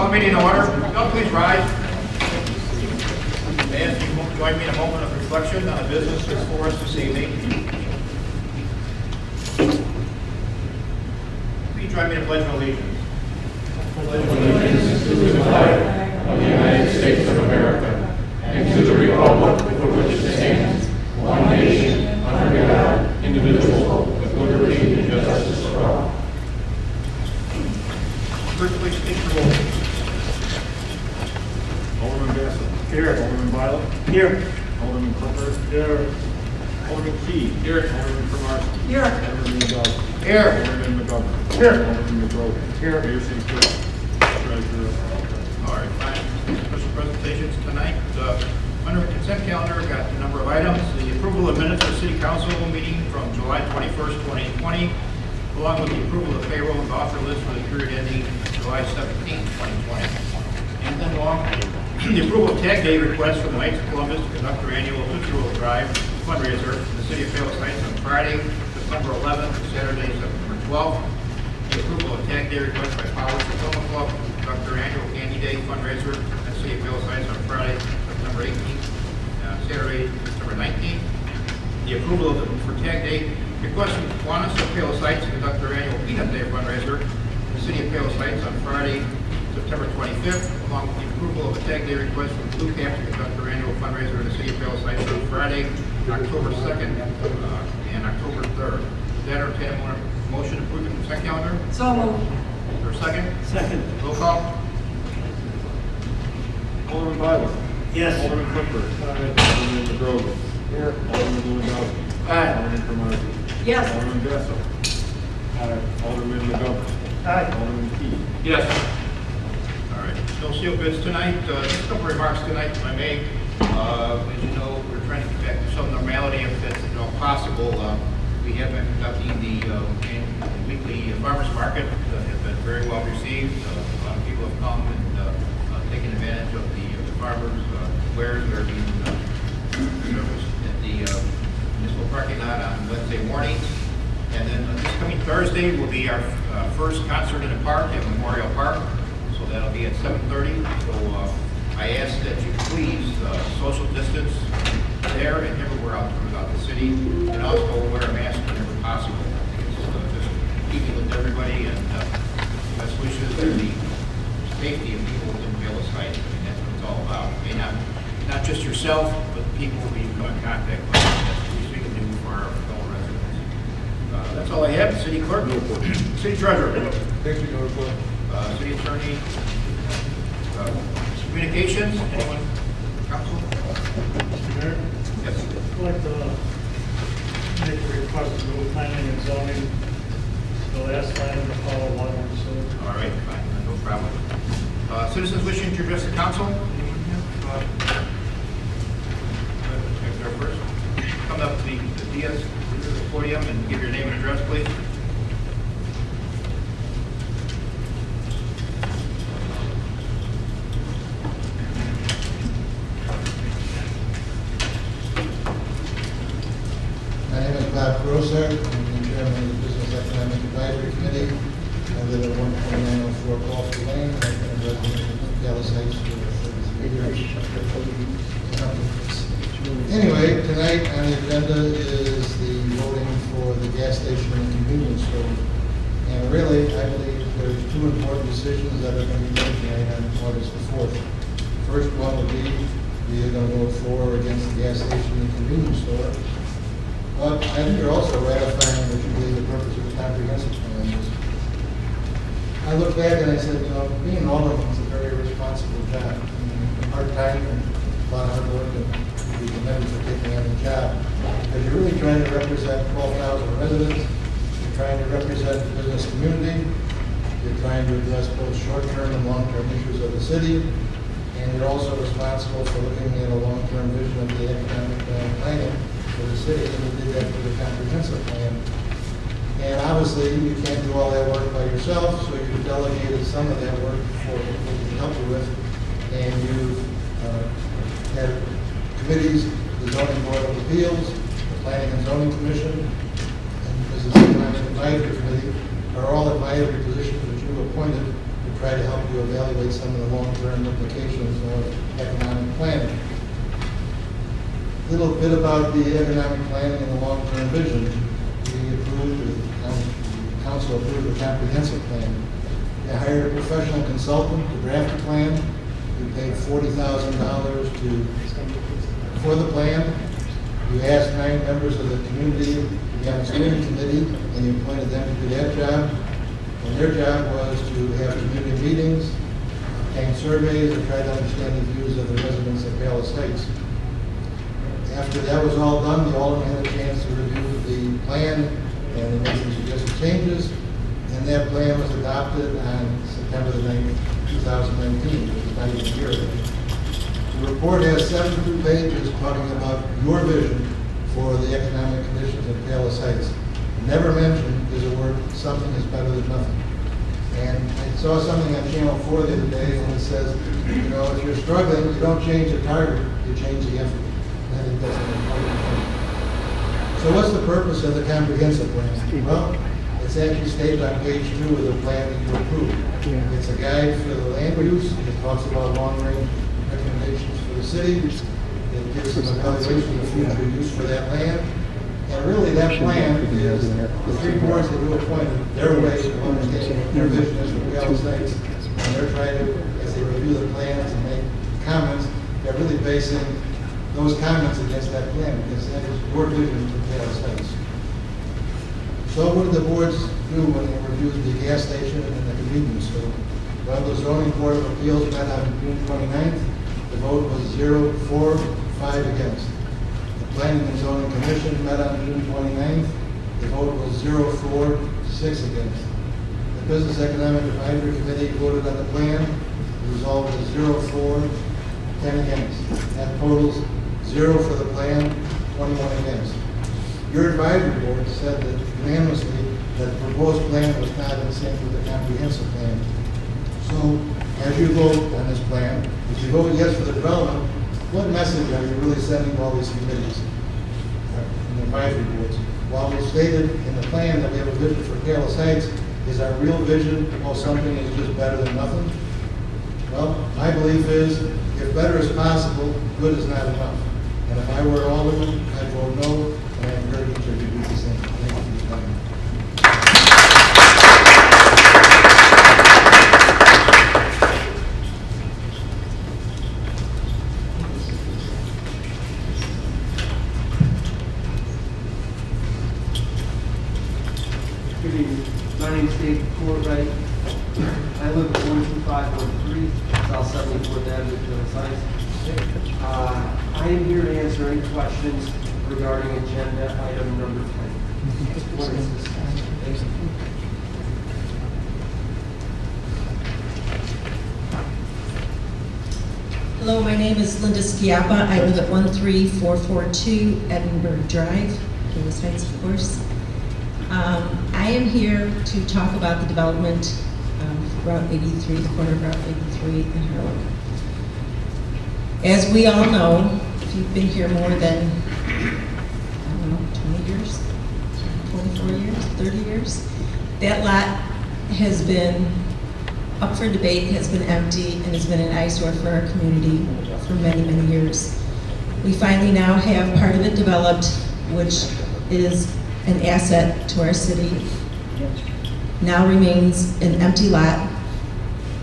Call meeting in order. Y'all please rise. May I ask you to join me in a moment of reflection on the business that's for us this evening. Please join me in pledging allegiance. Pledge allegiance to the flag of the United States of America and to the republic for which it stands, one nation, under God, indivisible, with liberty and justice for all. Clerk, please take the roll. Alderman Bassett. Here. Alderman Violet. Here. Alderman Clifford. Here. Alderman Key. Here. Alderman Cromartie. Here. Alderman McDowell. Here. Alderman McGovern. Here. Alderman McGrogan. Here. Mayor St. Clair. Treasurer. All right, fine. Special presentations tonight. Under the consent calendar, we've got a number of items. The approval of minutes of the City Council meeting from July 21st, 2020, along with the approval of payroll and offer list for the period ending July 17th, 2020. And then the approval of tag day request for the Knights of Columbus to conduct their annual Tootsie Roll Drive fundraiser in the City of Palos Heights on Friday, September 11th, to Saturday, September 12th. The approval of tag day request by Powers Fulfillment Club to conduct their annual Candy Day fundraiser in the City of Palos Heights on Friday, September 18th, Saturday, September 19th. The approval for tag day request from Kiwanis of Palos Heights to conduct their annual Peanut Day fundraiser in the City of Palos Heights on Friday, September 25th, along with the approval of a tag day request from Blue Cap to conduct their annual fundraiser in the City of Palos Heights on Friday, October 2nd and October 3rd. Is that entertain a motion to approve the consent calendar? So moved. Is there a second? Second. Roll call. Alderman Violet. Yes. Alderman Clifford. Alderman McGrogan. Here. Alderman Lewandowski. Aye. Alderman Cromartie. Yes. Alderman Bassett. Alderman McGovern. Aye. Alderman Key. Yes. All right, no seal bids tonight. Just a couple remarks tonight, if I may. As you know, we're trying to get back to some normality if that's at all possible. We have been conducting the weekly farmers market. Has been very well received. A lot of people have come and taken advantage of the farmers' wares that are being serviced at the municipal parking lot on Wednesday mornings. And then this coming Thursday will be our first concert in the park at Memorial Park. So that'll be at 7:30. So I ask that you please social distance there and everywhere else throughout the city, and also wear a mask whenever possible. Just keeping with everybody and best wishes for the safety of people in Palos Heights. I mean, that's what it's all about. I mean, not just yourself, but people who you come in contact with. That's the least we can do for our fellow residents. That's all I have. City Clerk. City Treasurer. Thank you, Norfolk. City Attorney. Communications. Anyone? Council? Mr. Mayor, Yes. I'd like to make a request to move planning and zoning to the last line to follow water and sewer. All right, fine, no problem. Citizens wishing to address the council? Anyone here? There first. Come up to the Diaz podium and give your name and address, please. My name is Bob Grosser. I'm the chairman of the Business Economic Advisory Committee. I live at 14904 Gulf Lane. I've been a resident of Palos Heights for 33 years. Anyway, tonight on the agenda is the voting for the gas station and convenience store. And really, I believe there's two important decisions that are going to be made tonight on August the 4th. First one will be, we are going to vote for or against the gas station and convenience store. But I think you're also ratifying what you believe the purpose of the comprehensive plan is. I look back and I said, you know, being an alderman is a very responsible job. I mean, part-time and a lot of hard work, and we commend you for taking on the job. Because you're really trying to represent 12,000 residents, you're trying to represent the business community, you're trying to address both short-term and long-term issues of the city, and you're also responsible for looking at a long-term vision of the economic planning for the city, and you did that for the comprehensive plan. And obviously, you can't do all that work by yourself, so you've delegated some of that work for people to help you with, and you've had committees, the Zoning Board of Appeals, the Planning and Zoning Commission, and the Business Economic Advisory Committee are all advisory positions that you appointed to try to help you evaluate some of the long-term implications of economic planning. A little bit about the economic planning and the long-term vision. We approved, the council approved a comprehensive plan. They hired a professional consultant to draft the plan. We paid $40,000 for the plan. You asked 9 members of the community to be on the steering committee, and you appointed them to do that job. And their job was to have community meetings, obtain surveys, and try to understand the views of the residents of Palace Heights. After that was all done, the alderman had a chance to review the plan and make some suggested changes, and that plan was adopted on September the 9th, 2019, which is not even a year ago. The report has 72 pages talking about your vision for the economic conditions of Palace Heights. Never mentioned is the word, something is better than nothing. And I saw something on Channel 4 the other day, and it says, you know, if you're struggling, you don't change the target, you change the effort. I think that's an important thing. So what's the purpose of the comprehensive plan? Well, it's actually stated on page 2 of the plan that you approved. It's a guide for the land use. It talks about long-range recommendations for the city. It gives an evaluation of the future use for that land. And really, that plan is the 3 boards that you appointed, their way of understanding what their vision is for Palace Heights. And they're trying to, as they review the plans and make comments, they're really basing those comments against that plan, because that is your vision for Palace Heights. So what did the boards do when they reviewed the gas station and the convenience store? Well, the zoning board of appeals met on June 29th. The vote was 0-4, 5 against. The planning and zoning commission met on June 29th. The vote was 0-4, 6 against. The business economic advisory committee voted on the plan. The result was 0-4, 10 against. That totals 0 for the plan, 21 against. Your advisory board said that unanimously that the proposed plan was not in sync with the comprehensive plan. So, as you vote on this plan, if you vote yes for the development, what message are you really sending to all these committees and advisory boards? While we stated in the plan that we have a vision for Palace Heights, is our real vision, well, something is just better than nothing? Well, my belief is, if better is possible, good is not enough. And if I were alderman, I'd vote no, and I encourage each of you to do the same. Thank you for your time. Good evening. My name is Dave Courtwright. I live at 12513 South 74th Avenue, Palace Heights. I am here to answer any questions regarding agenda item number 10. What is this? Thanks. Hello, my name is Linda Schiappa. I live at 13442 Edinburgh Drive, Palace Heights, of course. I am here to talk about the development of Route 83, the corner of Route 83 in Harlem. As we all know, if you've been here more than, I don't know, 20 years, 24 years, 30 years, that lot has been up for debate, has been empty, and has been an eyesore for our community for many, many years. We finally now have part of it developed, which is an asset to our city. Now remains an empty lot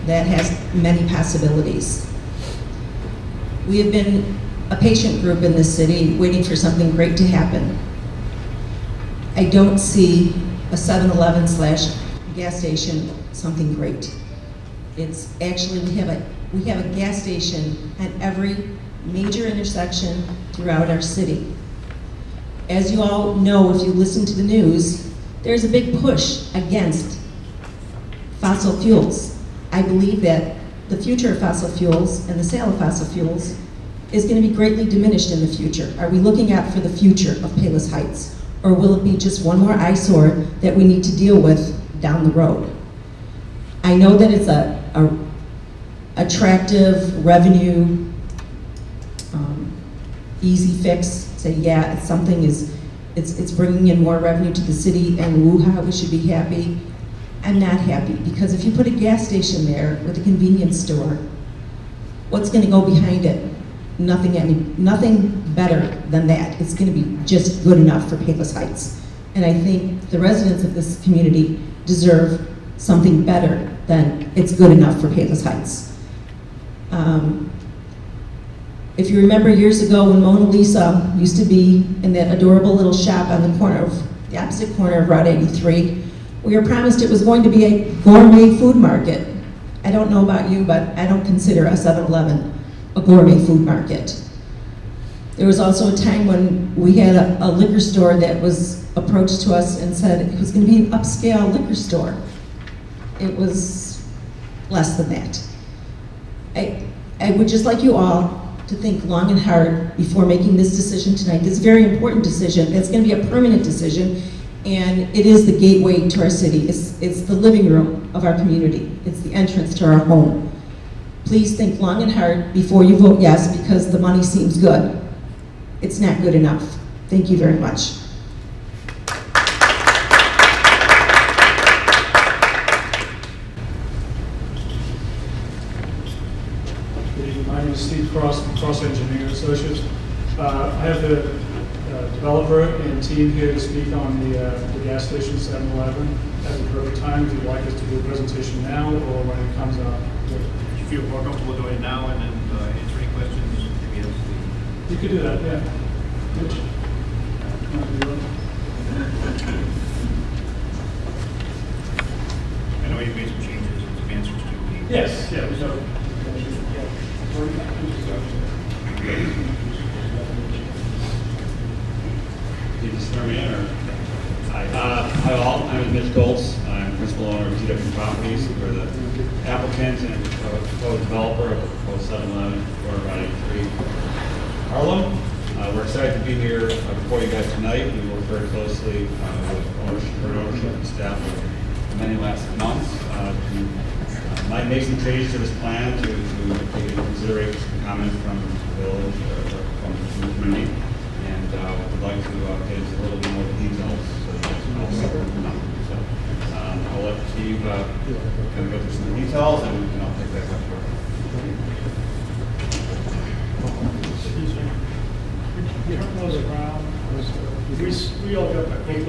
that has many possibilities. We have been a patient group in this city waiting for something great to happen. I don't see a 7-Eleven / gas station something great. It's actually, we have a gas station at every major intersection throughout our city. As you all know, if you listen to the news, there's a big push against fossil fuels. I believe that the future of fossil fuels and the sale of fossil fuels is going to be greatly diminished in the future. Are we looking out for the future of Palace Heights? Or will it be just one more eyesore that we need to deal with down the road? I know that it's a attractive revenue, easy fix. Say, yeah, it's something it's bringing in more revenue to the city, and woo-ha, we should be happy. I'm not happy, because if you put a gas station there with a convenience store, what's gonna go behind it? Nothing better than that. It's gonna be just good enough for Payless Heights. And I think the residents of this community deserve something better than it's good enough for Payless Heights. If you remember years ago when Mona Lisa used to be in that adorable little shop on the opposite corner of Route 83, we were promised it was going to be a gourmet food market. I don't know about you, but I don't consider a 7-Eleven a gourmet food market. There was also a time when we had a liquor store that was approached to us and said it was going to be an upscale liquor store. It was less than that. I would just like you all to think long and hard before making this decision tonight. This very important decision. That's going to be a permanent decision, and it is the gateway to our city. It's the living room of our community. It's the entrance to our home. Please think long and hard before you vote yes, because the money seems good. It's not good enough. Thank you very much. My name is Steve Cross, from Cross Engineering Associates. I have the developer and team here to speak on the gas station 7-Eleven at the perfect time. If you'd like us to do a presentation now or when it comes up. If you feel more comfortable doing it now and then answer any questions, maybe that's the... You could do that, yeah. Mitch? I know you've made some changes and some answers to the... Yes, yeah. So, Did you swear me in, or? Hi all, I'm Mitch Goltz. I'm principal owner of GW Properties. We're the applicant and co-developer of the proposed 7-Eleven for Route 83 Harlem. We're excited to be here before you guys tonight. We work very closely with ownership and staff for many last months to might make some changes to this plan to take into consideration some comments from the village or from the community. And we'd like to get into a little bit more details so that you can all see. So I'll let Steve kind of go through some details and I'll take that up here. you don't know the ground. We all got that. They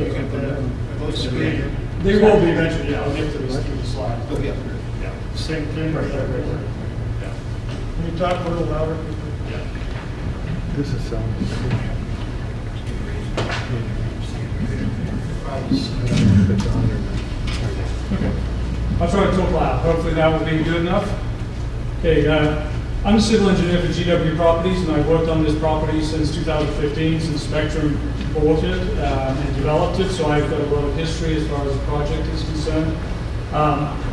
will be eventually, yeah, I'll get to the slides. They'll be up there. Yeah, same thing. Right there. Yeah. Can you talk a little louder? Yeah. This is sound. Okay. I'll try to talk loud. Hopefully that will be good enough. Okay, I'm a civil engineer for GW Properties, and I've worked on this property since 2015, since Spectrum bought it and developed it, so I've got a lot of history as far as the project is concerned.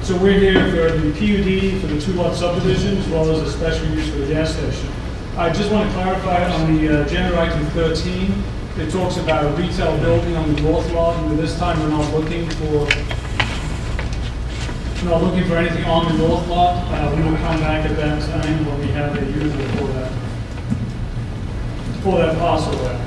So we're here for the PUD for the 2-lot subdivision, as well as a special use for the gas station. I just want to clarify on the agenda item 13, it talks about a retail building on the north lot, and this time we're not looking for anything on the north lot. We will come back at that time when we have a unit for that parcel there.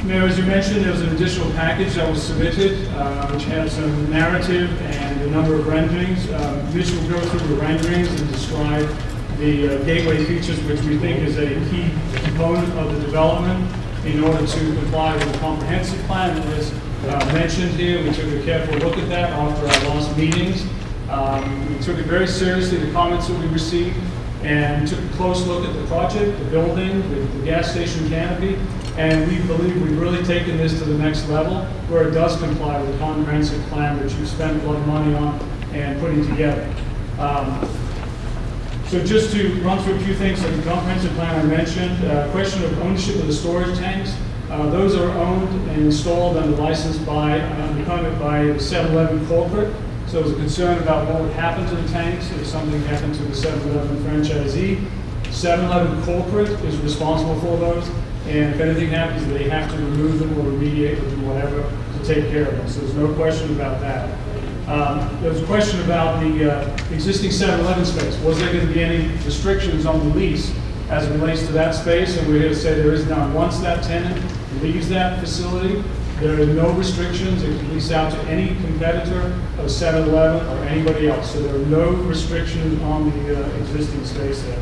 Mayor, as you mentioned, there was an additional package that was submitted, which had some narrative and a number of renderings. This will go through the renderings and describe the gateway features, which we think is a key component of the development in order to comply with the comprehensive plan that was mentioned here. We took a careful look at that after our last meetings. We took it very seriously, the comments that we received, and we took a close look at the project, the building, the gas station canopy, and we believe we've really taken this to the next level where it does comply with the comprehensive plan which you spent a lot of money on and putting together. So just to run through a few things, like the comprehensive plan I mentioned, question of ownership of the storage tanks. Those are owned and installed and licensed by, permit by 7-Eleven corporate. So there's a concern about what would happen to the tanks if something happened to the 7-Eleven franchisee. 7-Eleven corporate is responsible for those, and if anything happens, they have to remove them or remediate or do whatever to take care of them. So there's no question about that. There was a question about the existing 7-Eleven space. Was there going to be any restrictions on the lease as it relates to that space? And we're here to say there is none. Once that tenant leaves that facility, There are no restrictions. It can lease out to any competitor of 7-Eleven or anybody else. So there are no restrictions on the existing space there.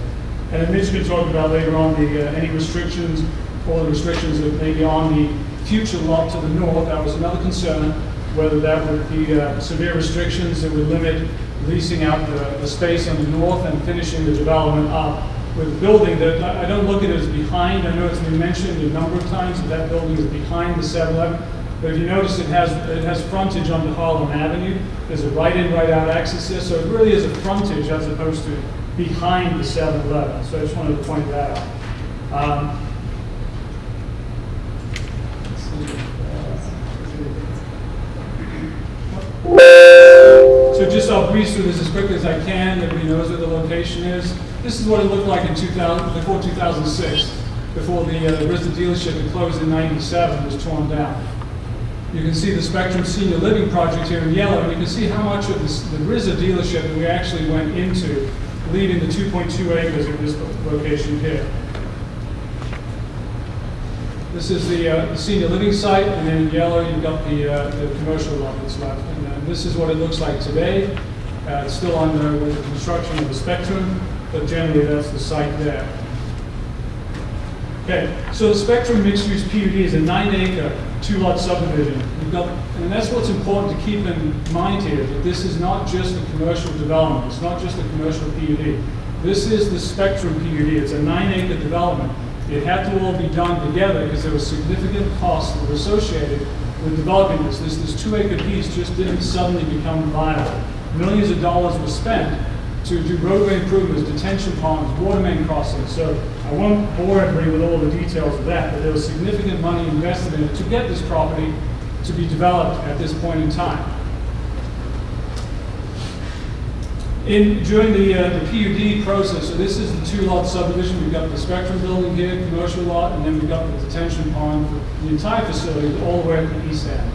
And then Mitch can talk about later on any restrictions, or the restrictions that may be on the future lot to the north. That was another concern, whether that would be severe restrictions that would limit leasing out the space on the north and finishing the development up with a building that I don't look at it as behind. I know it's been mentioned a number of times that that building is behind the 7-Eleven. But if you notice, it has frontage onto Harlem Avenue. There's a right-in, right-out access there, so it really is a frontage as opposed to behind the 7-Eleven. So I just wanted to point that out. So just I'll breeze through this as quickly as I can. Everybody knows where the location is. This is what it looked like in before 2006, before the RZA dealership that closed in '97 was torn down. You can see the Spectrum Senior Living project here in yellow, and you can see how much of the RZA dealership that we actually went into, leaving the 2.2 acres of this location here. This is the senior living site, and then in yellow you've got the commercial lot that's left. And this is what it looks like today. It's still under with the construction of the Spectrum, but generally that's the site there. Okay, so the Spectrum Mixed Use PUD is a 9-acre, 2-lot subdivision. And that's what's important to keep in mind here, that this is not just a commercial development. It's not just a commercial PUD. This is the Spectrum PUD. It's a 9-acre development. It had to all be done together because there was significant costs that were associated with developing this. This 2-acre piece just didn't suddenly become viable. Millions of dollars were spent to do roadway improvements, detention ponds, water main crossings. So I won't bore everybody with all the details of that, but there was significant money invested in it to get this property to be developed at this point in time. During the PUD process, so this is the 2-lot subdivision. We've got the Spectrum building here, commercial lot, and then we've got the detention pond for the entire facility all the way at the east end.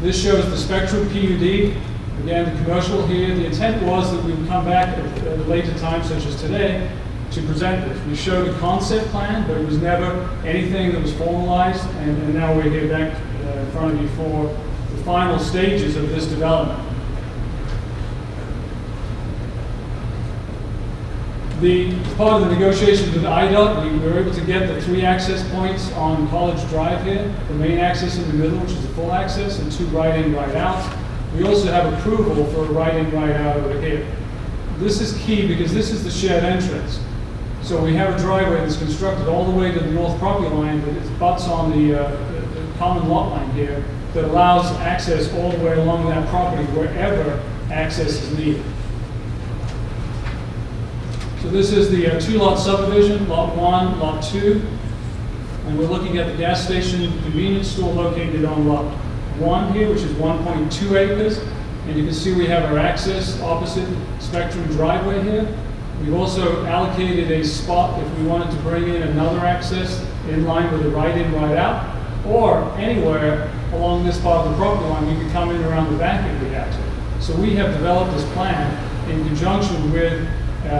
This shows the Spectrum PUD. Again, the commercial here. The intent was that we would come back at a later time, such as today, to present this. We showed a concept plan, but it was never anything that was formalized, and now we're here back in front of you for the final stages of this development. As part of the negotiations with IDOT, we were able to get the 3 access points on College Drive here, the main access in the middle, which is the full access, and 2 right-in, right-out. We also have approval for a right-in, right-out over here. This is key because this is the shared entrance. So we have a driveway that's constructed all the way to the north property line, but it butts on the common lot line here that allows access all the way along that property wherever access is needed. So this is the 2-lot subdivision, lot 1, lot 2, and we're looking at the gas station convenience store located on lot 1 here, which is 1.2 acres, and you can see we have our access opposite Spectrum driveway here. We've also allocated a spot if we wanted to bring in another access in line with the right-in, right-out, or anywhere along this part of the property line, we could come in around the back if we had to. So we have developed this plan in conjunction with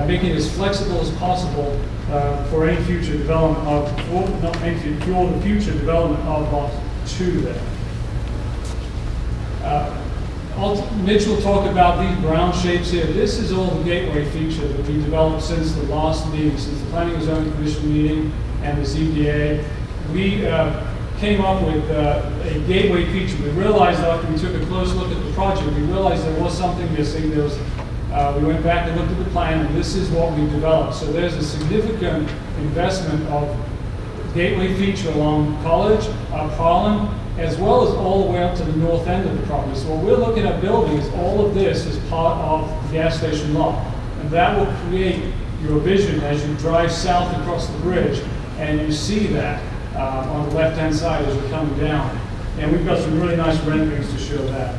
making it as flexible as possible for any future development for the future development of lot 2 there. Mitch will talk about these brown shapes here. This is all the gateway feature that we developed since the last meeting, since the Planning and Zoning Commission meeting and the ZBA. We came up with a gateway feature. We realized after we took a close look at the project, we realized there was something missing. We went back and looked at the plan, and this is what we developed. So there's a significant investment of gateway feature along College, up Harlem, as well as all the way up to the north end of the property. So what we're looking at building is all of this as part of the gas station lot. And that will create your vision as you drive south across the bridge, and you see that on the left-hand side as you're coming down. And we've got some really nice renderings to show that.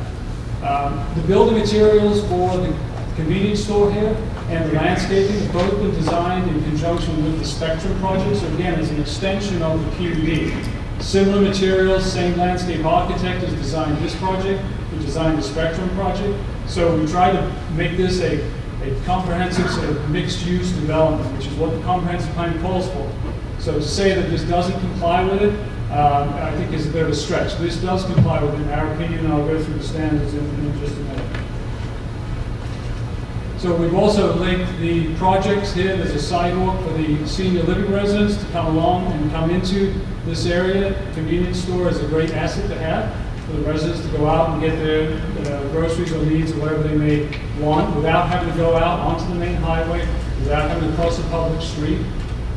The building materials for the convenience store here and the landscaping have both been designed in conjunction with the Spectrum project. So again, it's an extension of the PUD. Similar materials, same landscape architect has designed this project, who designed the Spectrum project. So we try to make this a comprehensive sort of mixed-use development, which is what the comprehensive plan calls for. So to say that this doesn't comply with it, I think is a bit of a stretch. This does comply with, in our opinion, and I'll go through the standards in just a minute. So we've also linked the projects here. There's a sidewalk for the senior living residents to come along and come into this area. Convenience store is a great asset to have for the residents to go out and get their groceries or needs or whatever they may want without having to go out onto the main highway, without having to cross a public street.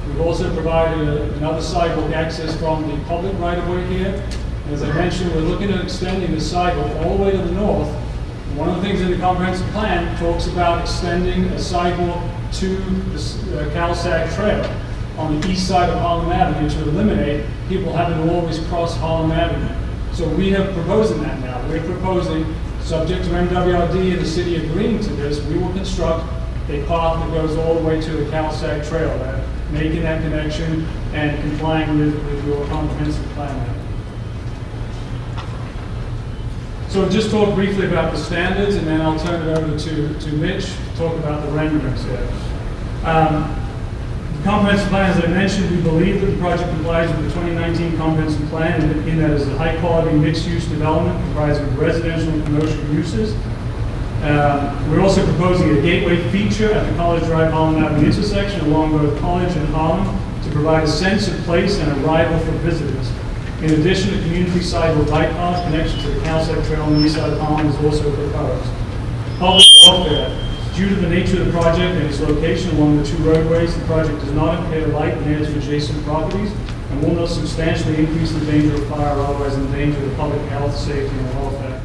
We've also provided another sidewalk access from the public right-of-way here. As I mentioned, we're looking at extending the sidewalk all the way to the north. One of the things in the comprehensive plan talks about extending a sidewalk to the Cal-Sag Trail on the east side of Harlem Avenue to eliminate people having to always cross Harlem Avenue. So we are proposing that now. We're proposing, subject to MWRD and the city agreeing to this, we will construct a path that goes all the way to the Cal-Sag Trail, making that connection and complying with your comprehensive plan. So just talk briefly about the standards, and then I'll turn it over to Mitch to talk about the renderings here. The comprehensive plan, as I mentioned, we believe that the project complies with the 2019 comprehensive plan in that it's a high-quality mixed-use development comprising of residential and commercial uses. We're also proposing a gateway feature at the College Drive Harlem Avenue intersection along both College and Harlem to provide a sense of place and arrival for visitors. In addition, a community sidewalk bypass connection to the Cal-Sag Trail on the east side of Harlem is also proposed. Public welfare. Due to the nature of the project and its location along the two roadways, the project does not impair light near to adjacent properties and will not substantially increase the danger of fire or otherwise endanger the public health, safety, and welfare.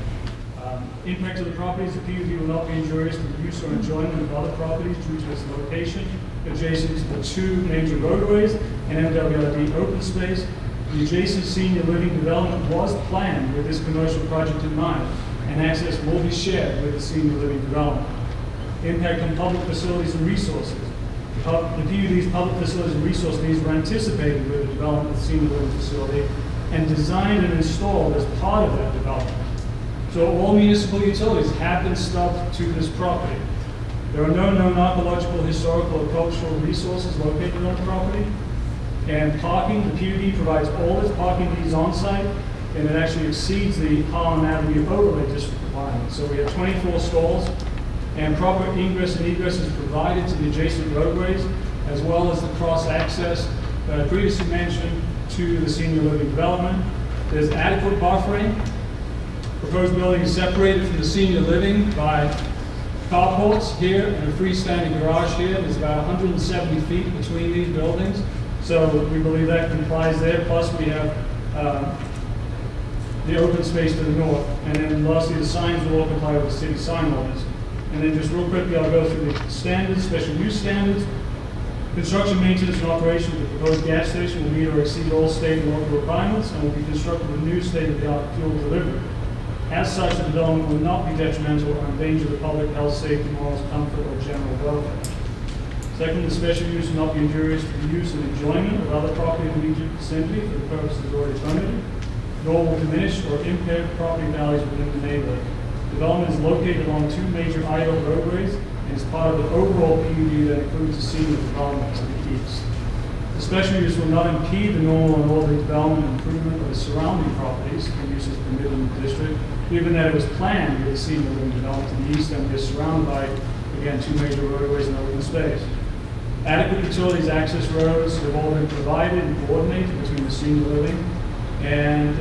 Impact of the properties, the PUD will not be injurious to the use or enjoyment of other properties due to its location adjacent to the two major roadways and MWRD open space. The adjacent senior living development was planned with this commercial project in mind, and access will be shared with the senior living development. Impact on public facilities and resources. The PUD's public facilities and resource needs were anticipated with the development of the senior living facility and designed and installed as part of that development. So all municipal utilities have been stubbed to this property. There are no known archaeological, historical, or cultural resources located on the property. And parking, the PUD provides all its parking needs on site, and it actually exceeds the Harlem Avenue overlay district requirements. So we have 24 stalls, and proper ingress and egress is provided to the adjacent roadways, as well as the cross-access that I previously mentioned to the senior living development. There's adequate buffering. Proposed building is separated from the senior living by carports here and a freestanding garage here. There's about 170 feet between these buildings. So we believe that complies there. Plus we have the open space to the north. And then lastly, the signs will all comply with the city sign ordinance. And then just real quickly, I'll go through the standards, special use standards. Construction, maintenance, and operation of the proposed gas station will meet or exceed all state and local requirements and will be constructed with new state-of-the-art fuel delivery. As such, the development will not be detrimental or endanger the public health, safety, morals, comfort, or general welfare. Second, the special use will not be injurious to the use and enjoyment of other property in the immediate vicinity for the purposes already permitted, nor will diminish or impair property values within the neighborhood. Development is located along two major idle roadways and is part of the overall PUD that includes the senior development to the east. The special use will not impede the normal and orderly development and improvement of the surrounding properties and uses permitted in the district, given that it was planned with the senior living development to the east and is surrounded by, again, two major roadways and open space. Adequate utilities access roads have all been provided and coordinated between the senior living and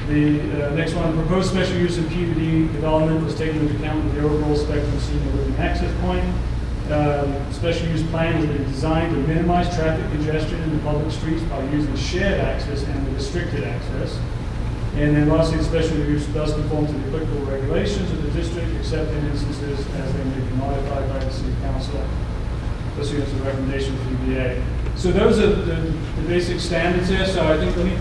the next one, proposed special use in PUD development was taken into account in the overall spectrum senior living access point. Special use plan has been designed to minimize traffic congestion in the public streets by using shared access and the restricted access. And then lastly, the special use does conform to the applicable regulations of the district, except in instances as they may be modified by the city council, pursuant to the recommendation of the EBA. So those are the basic standards there. So I think let me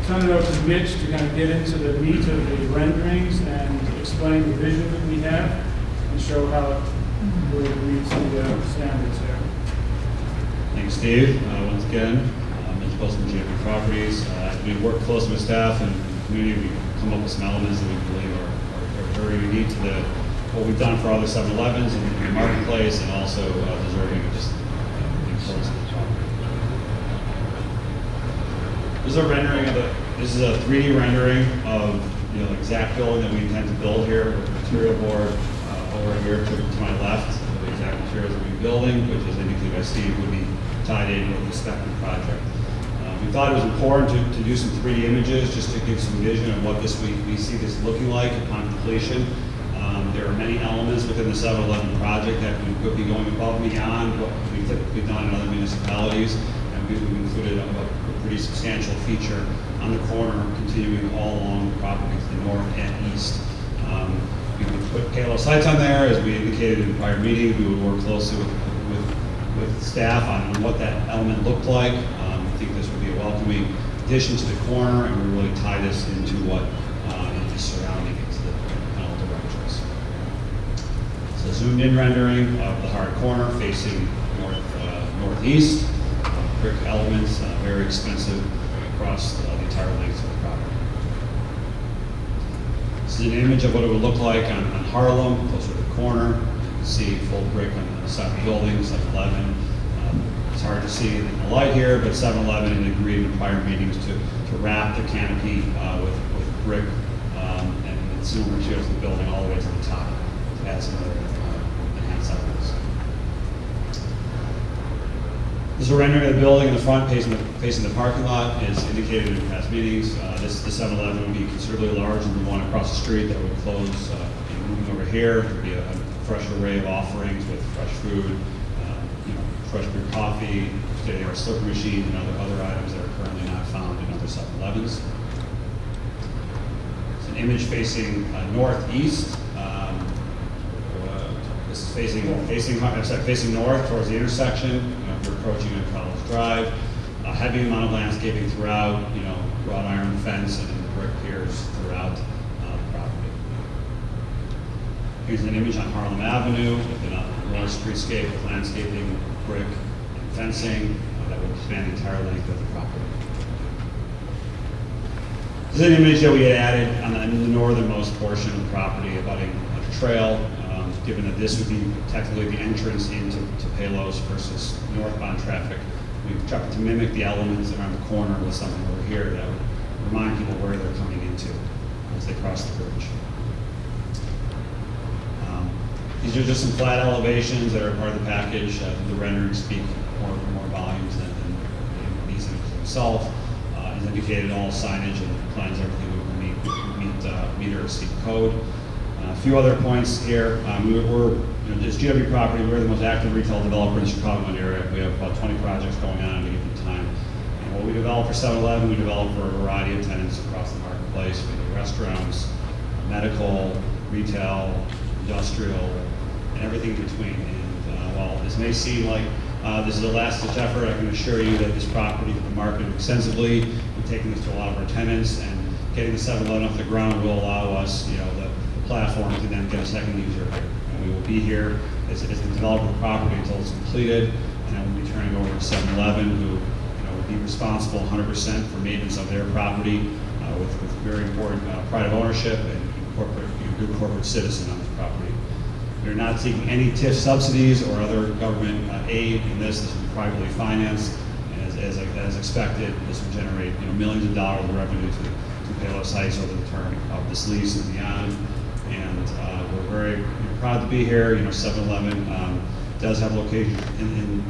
turn it over to Mitch to kind of get into the meat of the renderings and explain the vision that we have and show how it meets the standards there. Thanks, Steve. Once again, Mitch Bolson, GFP Properties. We work closely with staff and community. We come up with some elements that we believe are very unique to what we've done for other 7-Elevens in the marketplace, and also deserving of just being close to the property. This is a rendering of this is a 3D rendering of the exact building that we intend to build here with material board over here to my left. The exact materials that we're building, which is indicated by Steve, would be tied in with the respective project. We thought it was important to do some 3D images just to give some vision of what we see this looking like upon completion. There are many elements within the 7-Eleven project that we could be going above and beyond what we've typically done in other municipalities, and we've included a pretty substantial feature on the corner, continuing all along the property to the north and east. We would put halo sites on there, as we indicated in prior meetings. We would work closely with staff on what that element looked like. I think this would be a welcoming addition to the corner, and we really tie this into what is surrounding it, to the panel directions. So zoomed in rendering of the hard corner facing northeast. Brick elements, very expensive across the entire length of the property. This is an image of what it would look like on Harlem, closer to the corner. You can see full brick on the side of the building, 7-Eleven. It's hard to see in the light here, but 7-Eleven had agreed in prior meetings to wrap the canopy with brick and similar materials to the building all the way to the top to add some other enhanced elements. This is a rendering of the building in the front facing the parking lot, as indicated in past meetings. The 7-Eleven would be considerably larger than the one across the street that would close. Moving over here, there would be a fresh array of offerings with fresh food, fresh brewed coffee, state-of-the-art slurper machine, and other items that are currently not found in other 7-Elevens. It's an image facing northeast. This is facing north towards the intersection. If you're approaching on College Drive, a heavy amount of landscaping throughout. Wrought iron fence and brick piers throughout the property. Here's an image on Harlem Avenue with a large streetscape with landscaping, brick, and fencing that would span the entire length of the property. This is an image that we had added on the northernmost portion of the property, abutting a trail, given that this would be technically the entrance into Palos versus northbound traffic. We've tried to mimic the elements around the corner with something over here that would remind people where they're coming into as they cross the bridge. These are just some flat elevations that are part of the package. The renderings speak more volumes than these images themselves. As indicated, all signage and plans, everything would meet or exceed code. A few other points here. This GW property, we're the most active retail developer in the Chicagoland area. We have about 20 projects going on at a given time. And what we develop for 7-Eleven, we develop for a variety of tenants across the marketplace. We do restaurants, medical, retail, industrial, and everything in between. And while this may seem like this is a last-ditch effort, I can assure you that this property has been marketed extensively. We've taken this to a lot of our tenants, and getting the 7-Eleven off the ground will allow us, the platform to then get a second user here. And we will be here as the developer of the property until it's completed, and then we'll be turning over to 7-Eleven, who will be responsible 100% for maintenance of their property with very important pride of ownership and good corporate citizen on this property. We're not seeking any TIF subsidies or other government aid in this. This will be privately financed, and as expected, this will generate millions of dollars of revenue to Palos Heights over the term of this lease and beyond. And we're very proud to be here. 7-Eleven does have locations in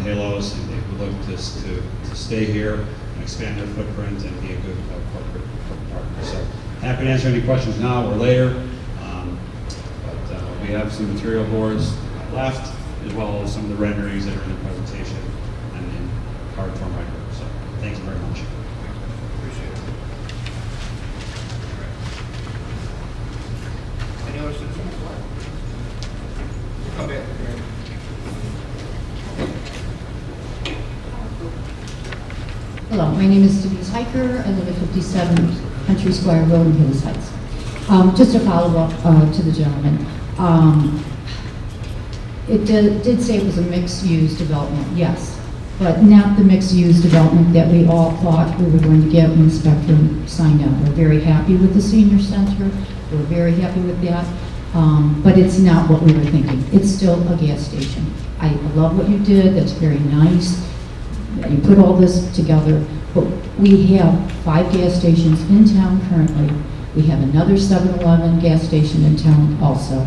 Palos, and they would look to stay here and expand their footprint and be a good corporate partner. So happy to answer any questions now or later. But we have some material boards left, as well as some of the renderings that are in the presentation and in card form right here. So thank you very much. Appreciate it. Any other citizens? Come back. Hello, my name is Denise Hiker. I live at 57 Country Square Road in Hills Heights. Just a follow-up to the gentleman. It did say it was a mixed-use development, yes, but not the mixed-use development that we all thought we were going to get when Spectrum signed up. We're very happy with the senior center. We're very happy with that, but it's not what we were thinking. It's still a gas station. I love what you did. That's very nice. You put all this together, But we have 5 gas stations in town currently. We have another 7-Eleven gas station in town also.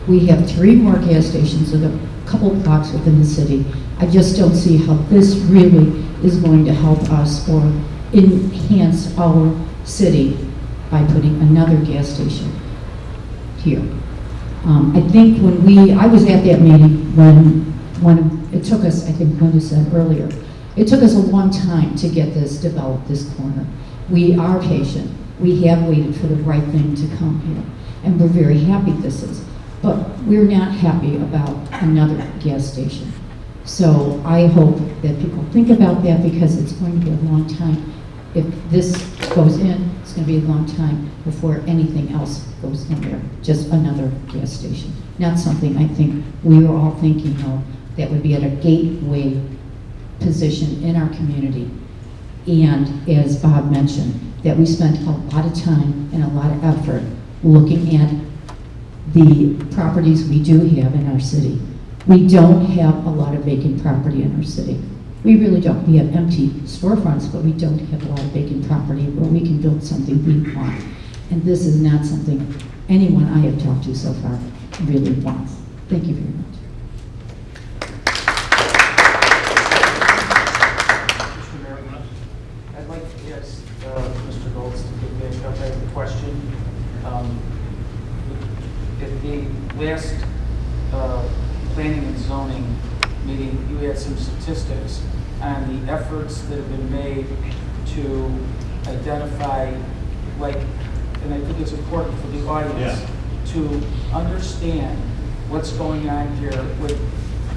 We have 3 more gas stations that are a couple blocks within the city. I just don't see how this really is going to help us or enhance our city by putting another gas station here. I think I was at that meeting when it took us, I think Linda said earlier, it took us a long time to get this developed, this corner. We are patient. We have waited for the right thing to come here, and we're very happy this is. But we're not happy about another gas station. So I hope that people think about that, because it's going to be a long time. If this goes in, it's going to be a long time before anything else goes in there, just another gas station. Not something I think we were all thinking of that would be at a gateway position in our community. And as Bob mentioned, that we spent a lot of time and a lot of effort looking at the properties we do have in our city. We don't have a lot of vacant property in our city. We really don't. We have empty storefronts, but we don't have a lot of vacant property where we can build something we want. And this is not something anyone I have talked to so far really wants. Thank you very much. Mr. Mayor, I'd like to ask Mr. Goltz to give me a question. At the last planning and zoning meeting, you had some statistics on the efforts that have been made to identify, and I think it's important for the audience to understand what's going on here with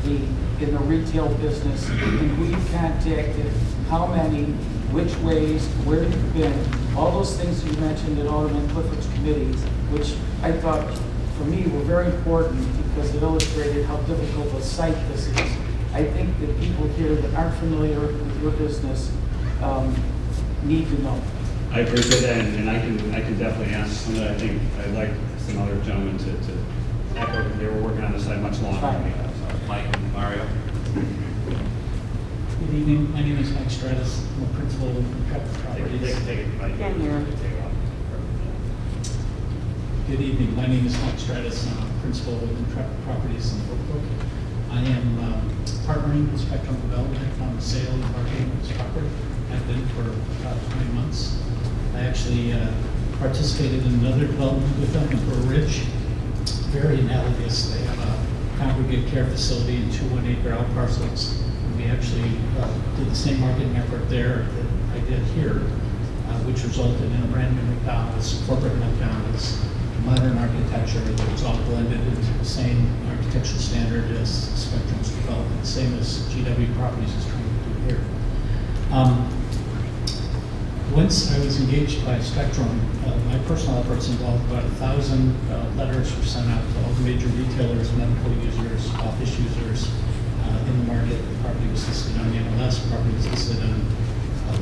in the retail business, and who you contacted, how many, which ways, where you've been, all those things that you mentioned at Alderman Clifford's committees, which I thought, for me, were very important because it illustrated how difficult a site this is. I think that people here that aren't familiar with your business need to know. I appreciate that, and I can definitely answer some of that. I think I'd like some other gentlemen to echo. They were working on this side much longer than me. So, Mike and Mario. Good evening. My name is Mike Stratus. I'm a principal of Trapper Properties. Take it. Can hear. Good evening. My name is Mike Stratus. I'm a principal of Trapper Properties in Brook. I am partnering with Spectrum Development on the sale and marketing of this property. I've been for about 20 months. I actually participated in another development with them in Burr Ridge. Very analogous. They have a congregate care facility and 2 1-acre out parcels. And we actually did the same marketing effort there that I did here, which resulted in a brand new McDonald's, corporate McDonald's, modern architecture that was all blended into the same architectural standard as Spectrum's development, same as GW Properties is trying to do here. Once I was engaged by Spectrum, my personal efforts involved about 1,000 letters were sent out to all the major retailers, medical users, office users in the market. The property was listed on the MLS, the property was listed on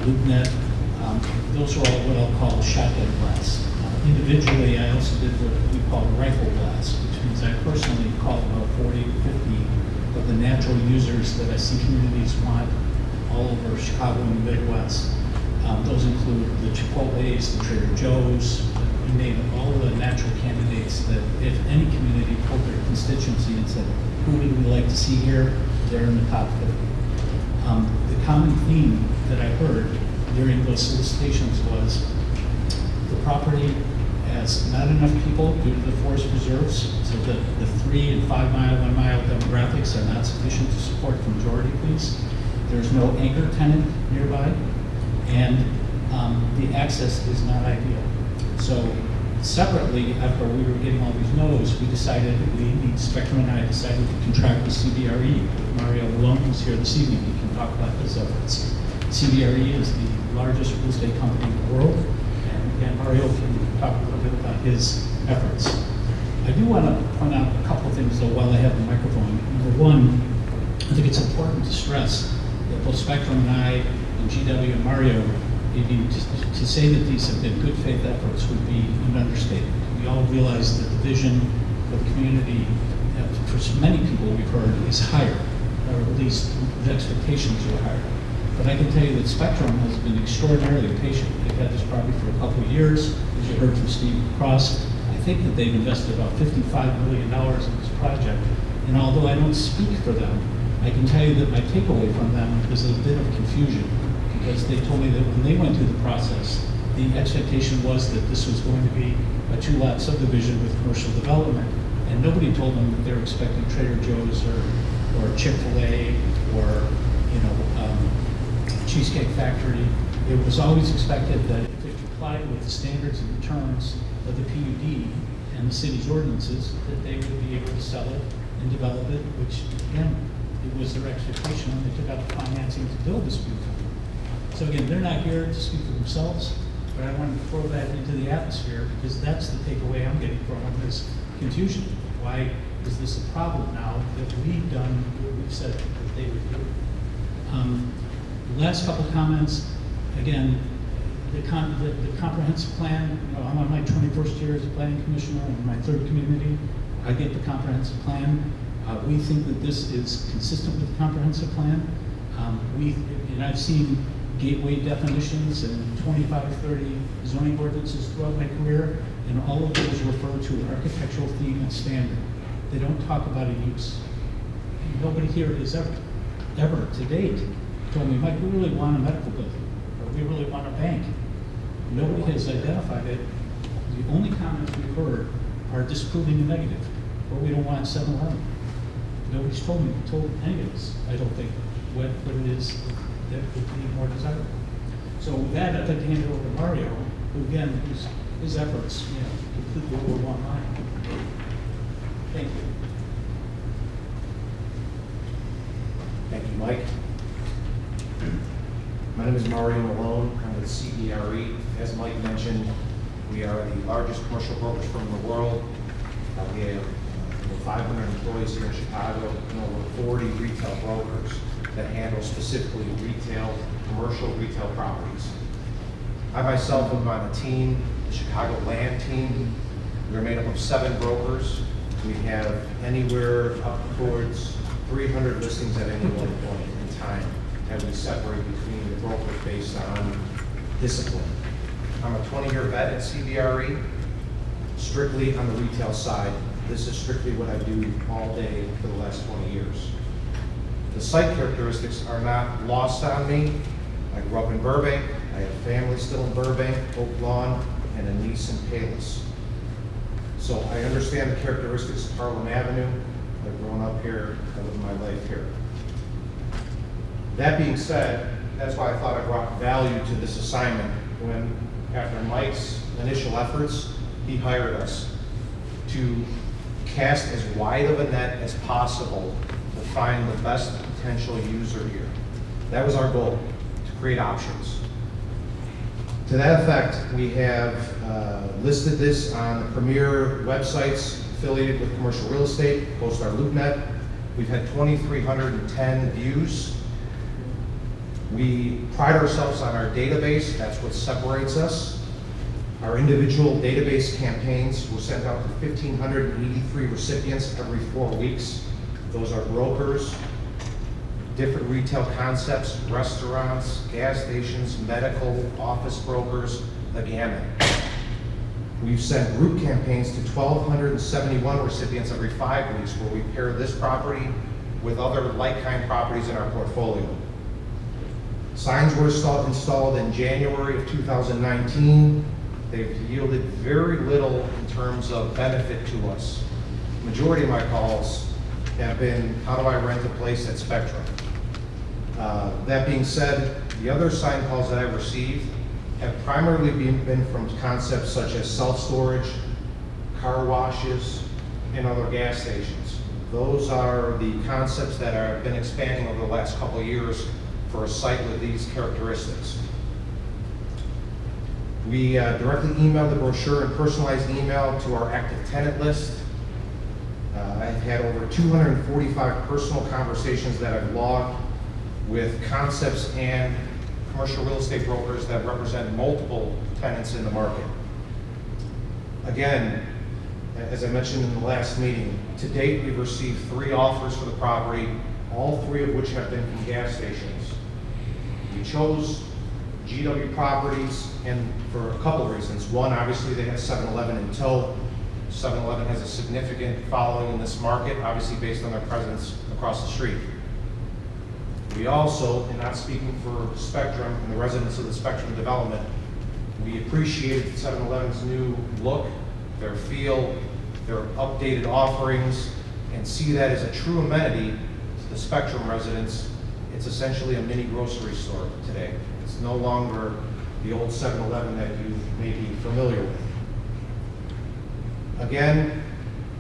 LoopNet. Those are all what I'll call shotgun blasts. Individually, I also did what we call rifle blasts, which means I personally called about 40 to 50 of the natural users that I see communities want all over Chicago and the Midwest. Those include the Chipotle's, the Trader Joe's, you name it, all the natural candidates that if any community pulled their constituency and said, who would we like to see here, they're in the top 50. The common theme that I heard during those solicitations was the property has not enough people due to the forest reserves, so the 3 and 5 mile, 1 mile demographics are not sufficient to support the majority police. There's no anchor tenant nearby, and the access is not ideal. So separately, after we were getting all these no's, we decided Spectrum and I decided to contract with CBRE. Mario Malone, who's here this evening, he can talk about his efforts. CBRE is the largest real estate company in the world, and again, Mario can talk a little bit about his efforts. I do want to point out a couple of things, though, while I have the microphone. Number one, I think it's important to stress that both Spectrum and I, and GW and Mario, maybe to say that these have been good faith efforts would be an understatement. We all realize that the vision for the community, for many people we've heard, is higher, or at least the expectations are higher. But I can tell you that Spectrum has been extraordinarily patient. They've had this property for a couple of years. As you heard from Steve Cross, I think that they've invested about $55 million in this project. And although I don't speak for them, I can tell you that my takeaway from them is a bit of confusion, because they told me that when they went through the process, the expectation was that this was going to be a 2-lot subdivision with commercial development, and nobody told them that they were expecting Trader Joe's or Chick-fil-A or Cheesecake Factory. It was always expected that if it complied with the standards and the terms of the PUD and the city's ordinances, that they would be able to sell it and develop it, which again, it was their expectation when they took out the financing to build this beautiful. So again, they're not here to speak for themselves, but I wanted to throw that into the atmosphere because that's the takeaway I'm getting from them is confusion. Why is this a problem now that we've done what we've said that they would do? Last couple comments. Again, the comprehensive plan. I'm on my 21st year as a planning commissioner in my 3rd community. I get the comprehensive plan. We think that this is consistent with the comprehensive plan. And I've seen gateway definitions and 25, 30 zoning ordinances throughout my career, and all of those refer to an architectural theme and standard. They don't talk about a use. Nobody here has ever to date told me, Mike, we really want a medical building, or we really want a bank. Nobody has identified it. The only comments we've heard are disproving the negative, or we don't want 7-Eleven. Nobody's told any of us, I don't think, what it is that would be more desirable. So with that, I'd like to hand it over to Mario, who again, his efforts, completely overwhelm mine. Thank you. Thank you, Mike. My name is Mario Malone. I'm with CBRE. As Mike mentioned, we are the largest commercial brokerage firm in the world. We have over 500 employees here in Chicago and over 40 retail brokers that handle specifically commercial retail properties. I myself am on a team, the Chicago Land Team. We're made up of 7 brokers. We have anywhere up towards 300 listings at any one point in time, and we separate between the brokers based on discipline. I'm a 20-year vet at CBRE, strictly on the retail side. This is strictly what I do all day for the last 20 years. The site characteristics are not lost on me. I grew up in Burbank. I have family still in Burbank, Oak Lawn, and a niece in Palos. So I understand the characteristics of Harlem Avenue. I've grown up here. I live my life here. That being said, that's why I thought I brought value to this assignment when, after Mike's initial efforts, he hired us to cast as wide of a net as possible to find the best potential user here. That was our goal, to create options. To that effect, we have listed this on the premier websites affiliated with commercial real estate, CoStar LoopNet. We've had 2,310 views. We pride ourselves on our database. That's what separates us. Our individual database campaigns were sent out to 1,583 recipients every 4 weeks. Those are brokers, different retail concepts, restaurants, gas stations, medical, office brokers, the gamut. We've sent group campaigns to 1,271 recipients every 5 weeks where we pair this property with other like-kind properties in our portfolio. Signs were installed in January of 2019. They've yielded very little in terms of benefit to us. The majority of my calls have been, how do I rent a place at Spectrum? That being said, the other sign calls that I've received have primarily been from concepts such as self-storage, car washes, and other gas stations. Those are the concepts that have been expanding over the last couple of years for a site with these characteristics. We directly emailed the brochure and personalized email to our active tenant list. I've had over 245 personal conversations that I've logged with concepts and commercial real estate brokers that represent multiple tenants in the market. Again, as I mentioned in the last meeting, to date we've received 3 offers for the property, all 3 of which have been from gas stations. We chose GW Properties and for a couple of reasons. One, obviously they have 7-Eleven in tow. 7-Eleven has a significant following in this market, obviously based on their presence across the street. We also, and not speaking for Spectrum and the residents of the Spectrum development, we appreciated 7-Eleven's new look, their feel, their updated offerings, and see that as a true amenity to the Spectrum residents. It's essentially a mini grocery store today. It's no longer the old 7-Eleven that you may be familiar with. Again,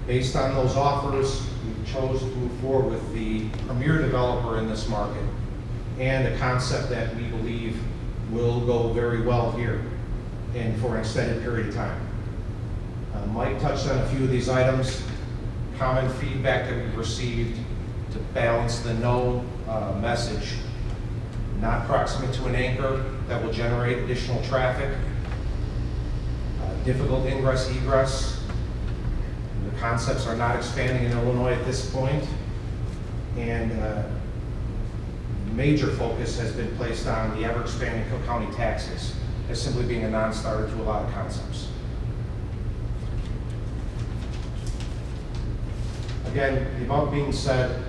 based on those offers, we chose to move forward with the premier developer in this market and a concept that we believe will go very well here and for an extended period of time. Mike touched on a few of these items. Common feedback that we've received to balance the no message, not proximate to an anchor that will generate additional traffic, difficult ingress egress. The concepts are not expanding in Illinois at this point, and major focus has been placed on the ever-expanding Cook County taxes as simply being a non-starter to a lot of concepts. Again, the above being said,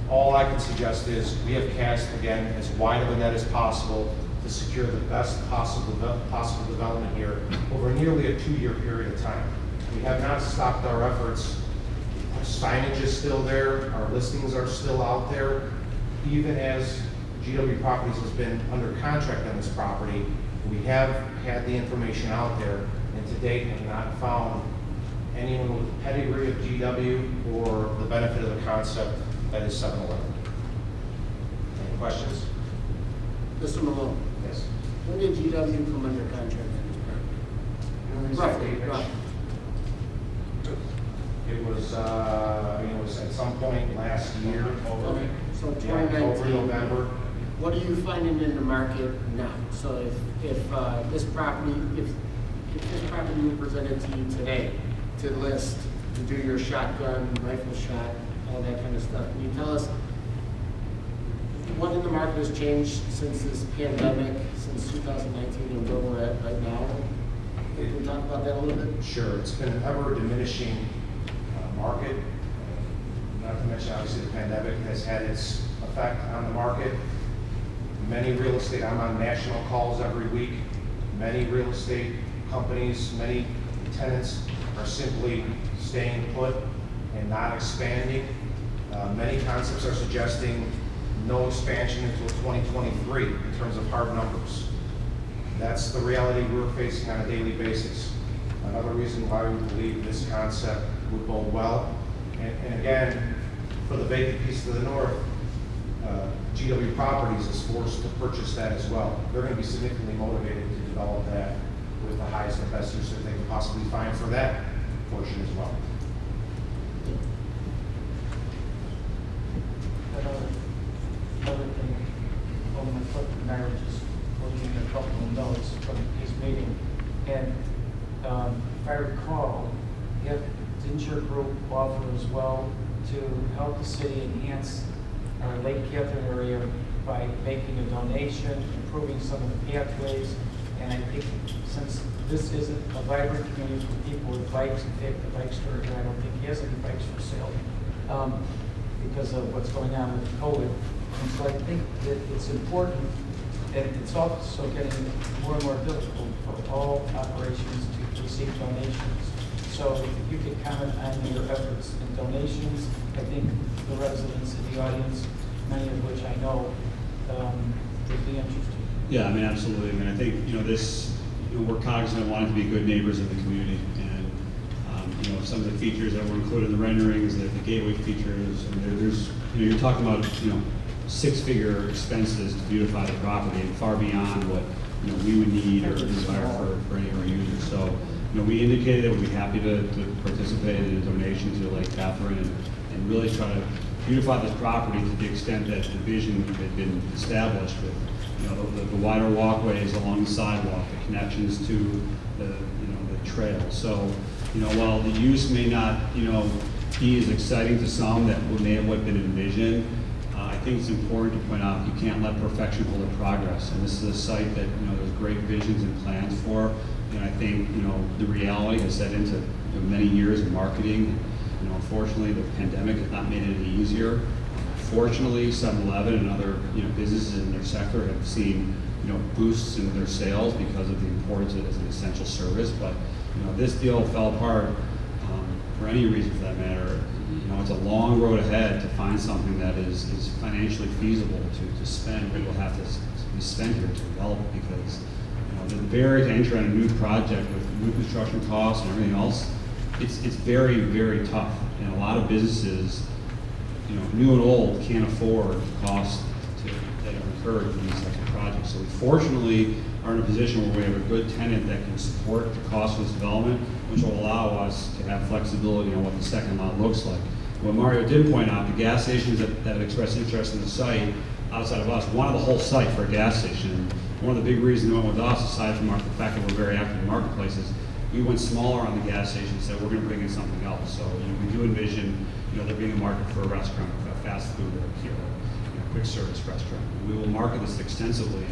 all I can suggest is we have cast, again, as wide of a net as possible to secure the best possible development here over nearly a 2-year period of time. We have not stopped our efforts. Our signage is still there. Our listings are still out there. Even as GW Properties has been under contract on this property, we have had the information out there and to date have not found anyone with the pedigree of GW or the benefit of the concept that is 7-Eleven. Any questions? Mr. Malone, Yes. when did GW come under contract? Roughly. It was at some point last year. Okay, so Yeah, 2019. October, November. What are you finding in the market now? So if this property were presented to you today to list, to do your shotgun, rifle shot, all that kind of stuff, can you tell us what in the market has changed since this pandemic, since 2019, and where we're at right now? Can we talk about that a little bit? Sure, it's been an ever diminishing market. Not to mention, obviously, the pandemic has had its effect on the market. Many real estate, I'm on national calls every week. Many real estate companies, many tenants are simply staying put and not expanding. Many concepts are suggesting no expansion until 2023 in terms of hard numbers. That's the reality we're facing on a daily basis. Another reason why we believe this concept would bode well. And again, for the vacant piece to the north, GW Properties is forced to purchase that as well. They're going to be significantly motivated to develop that with the highest and best use that they can possibly find for that portion as well. Another thing, Alderman Cook and I were just looking at a couple of notes from his meeting, and if I recall, didn't your group offer as well to help the city enhance our Lake Catherine area by making a donation, improving some of the pathways, and I think since this isn't a vibrant community for people with bikes, in fact, the bike store, I don't think he has any bikes for sale because of what's going on with COVID. And so I think that it's important, and it's also getting more and more difficult for all operations to receive donations. So if you could comment on your efforts in donations, I think the residents in the audience, many of which I know, would be interested. Yeah, I mean, absolutely. I mean, I think, we're cognizant of wanting to be good neighbors of the community. And, some of the features that were included in the renderings, the gateway features, and there's, you're talking about, six-figure expenses to beautify the property and far beyond what, we would need or desire for any of our users. So, we indicated that we'd be happy to participate in a donation to Lake Catherine and really try to beautify this property to the extent that the vision had been established with, the wider walkways along the sidewalk, the connections to the trail. So, while the use may not, be as exciting to some that may have been envisioned, I think it's important to point out you can't let perfection hold up progress. And this is a site that, there's great visions and plans for. And I think, the reality has set into many years of marketing. Unfortunately, the pandemic has not made it any easier. Fortunately, 7-Eleven and other, businesses in their sector have seen, boosts in their sales because of the importance of it as an essential service. But, this deal fell apart for any reason for that matter. It's a long road ahead to find something that is financially feasible to spend what will have to be spent here to develop it, because the barrier to enter on a new project with new construction costs and everything else, it's very, very tough. And a lot of businesses, new and old, can't afford the costs that are incurred in these types of projects. So we fortunately are in a position where we have a good tenant that can support the cost of this development, which will allow us to have flexibility on what the second lot looks like. What Mario did point out, the gas stations that have expressed interest in the site outside of us wanted the whole site for a gas station. One of the big reasons they went with us, aside from the fact that we're very active in marketplaces, we went smaller on the gas station and said we're going to bring in something else. So we do envision there being a market for a restaurant, a fast food, or quick service restaurant. We will market this extensively.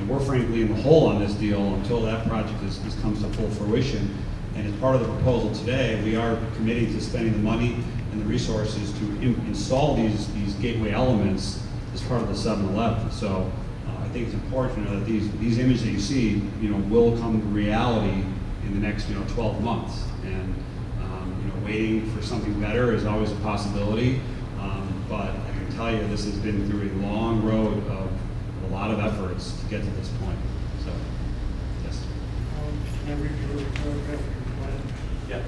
We're frankly in the hole on this deal until that project comes to full fruition. And as part of the proposal today, we are committing to spending the money and the resources to install these gateway elements as part of the 7-Eleven. So I think it's important to know that these images that you see, will come to reality in the next 12 months. And waiting for something better is always a possibility. But I can tell you, this has been through a long road of a lot of efforts to get to this point. So, yes. Can I read your paragraph of your plan? Yeah.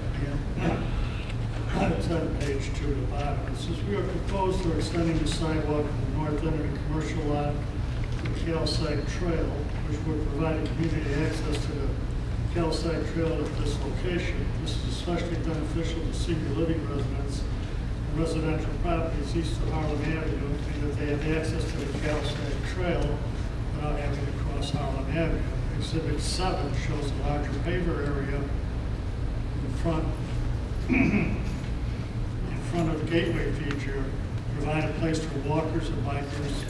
It's on page 2 at the bottom. It says, we are proposed for extending the sidewalk from the north end of the commercial lot to the Calside Trail, which would provide community access to the Calside Trail at this location. This is especially beneficial to senior living residents and residential properties east of Harlem Avenue, and that they have access to the Calside Trail without having to cross Harlem Avenue. Exhibit 7 shows a larger paver area in front of the gateway feature, provide a place for walkers and bikers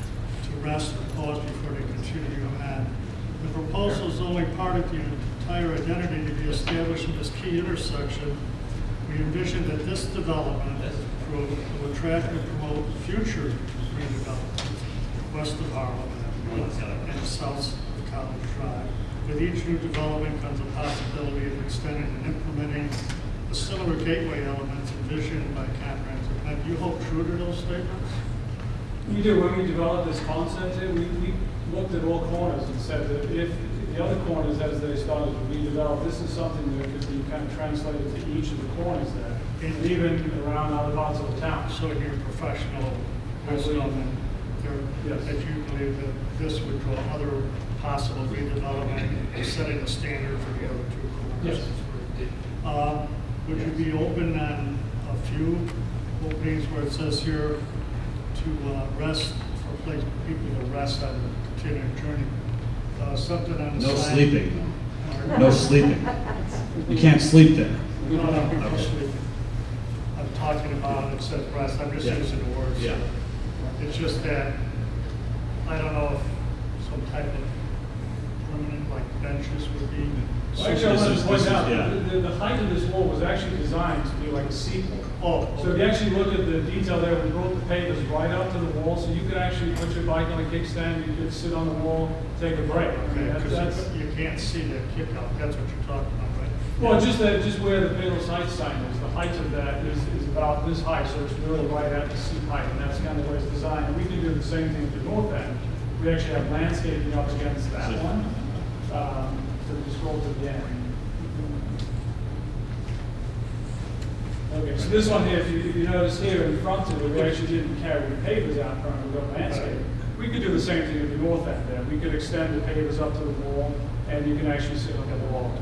to rest or pause before they continue on. The proposal is only part of the entire identity to be established in this key intersection. We envision that this development will attract and promote future redevelopment west of Harlem and south of College Drive. With each new development comes a possibility of extending and implementing the similar gateway elements envisioned by comprehensive plan. Do you hold true to those statements? We do. When we developed this concept, we looked at all corners and said that if the other corners, as they started to redevelop, this is something that could be kind of translated to each of the corners there, and even around other parts of the town. So in your professional wisdom, that you believe that this would draw other possible redevelopment, setting a standard for the other two corners? Yes. Would you be open on a few openings where it says here to rest, for place people to rest on the continuing journey? Something on the No sign. sleeping, though. No sleeping. You can't sleep there. No, people sleeping. I'm talking about, it says rest, I'm just using the words. Yeah. It's just that, I don't know if some type of permanent, like benches would be. Well, actually, I want to point out, yeah. the height of this wall was actually designed to be like a seaport. Oh, So if you actually look at the detail there, we wrote the pavers right up to the wall, so you could actually put your bike on a kickstand, you could sit on the wall, take a break. I mean, okay, that's, because you can't see that kick out, that's what you're talking about, right? well, just where the Palos Heights sign is, the height of that is about this height, so it's really right at the seat height, and that's kind of the way it's designed. And we can do the same thing at the north end. We actually have landscaping up against that one. So just scroll to the end. Okay, so this one here, if you notice here in front of it, we actually didn't carry the pavers out front, we got landscape. We could do the same thing at the north end there. We could extend the pavers up to the wall, and you can actually sit on the wall.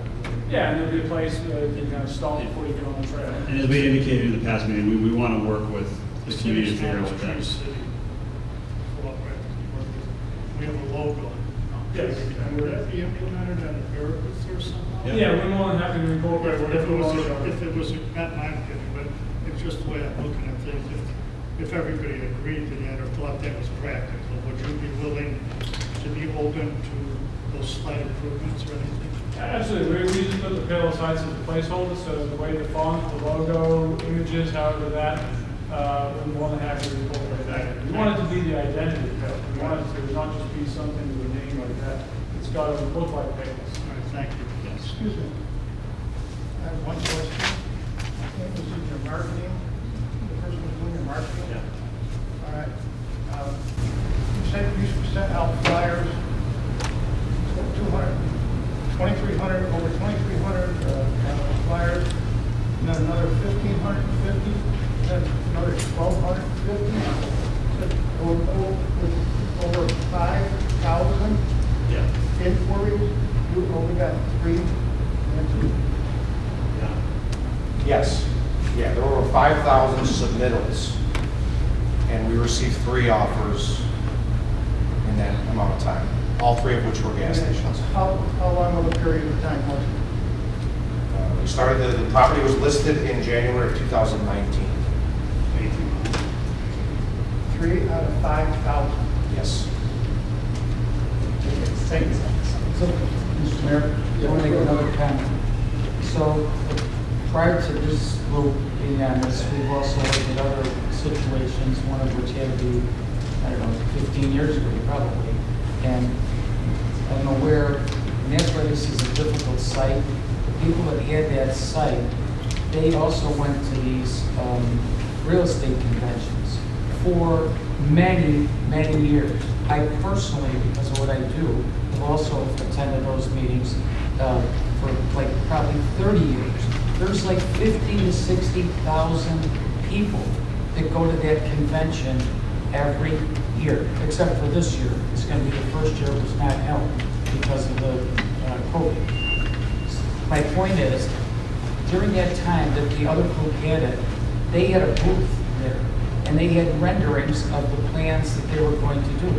Yeah, and there'll be a place where you can kind of stop before you get on the trail. And as we indicated in the past meeting, we want to work with the community to figure out what that is. City. We have a logo. Yes. And would that be implemented on the parapets or somehow? Yeah, we're more than happy to incorporate If whatever. it was, not my opinion, but it's just the way I'm looking at things. if everybody agreed to that or thought that was practical, would you be willing to be open to those slight improvements or anything? Absolutely, we just put the Pale Sites as a placeholder, so the way the font, the logo, images, however that, we're more than happy to incorporate that. We want it to be the identity of Pale. We want it to not just be something with a name like that. It's got to look like Pale. All right, thank you. Excuse me. I have one question. I think this is your marketing, the person who's doing your marketing? Yeah. All right. You said you sent out flyers, 2,300, over 2,300 flyers, and then another 1,550, then another 1,250. Said over 5,000 inquiries. You only got 3 answers. Yes. Yeah, there were over 5,000 submittals, and we received 3 offers in that amount of time, all 3 of which were gas stations. How long of a period of time was it? We started, the property was listed in January of 2019. 3 out of 5,000. Yes. Thank you. So, Mr. Mayor, I want to make another comment. So, prior to this group being on this, we've also looked at other situations, one of which had to be, I don't know, 15 years ago probably. And I'm aware, and that's why this is a difficult site. The people that had that site, they also went to these real estate conventions for many, many years. I personally, because of what I do, have also attended those meetings for like probably 30 years. There's like 50 to 60,000 people that go to that convention every year, except for this year. It's going to be the first year it was not held because of the COVID. My point is, during that time that the other group had it, they had a booth there, and they had renderings of the plans that they were going to do.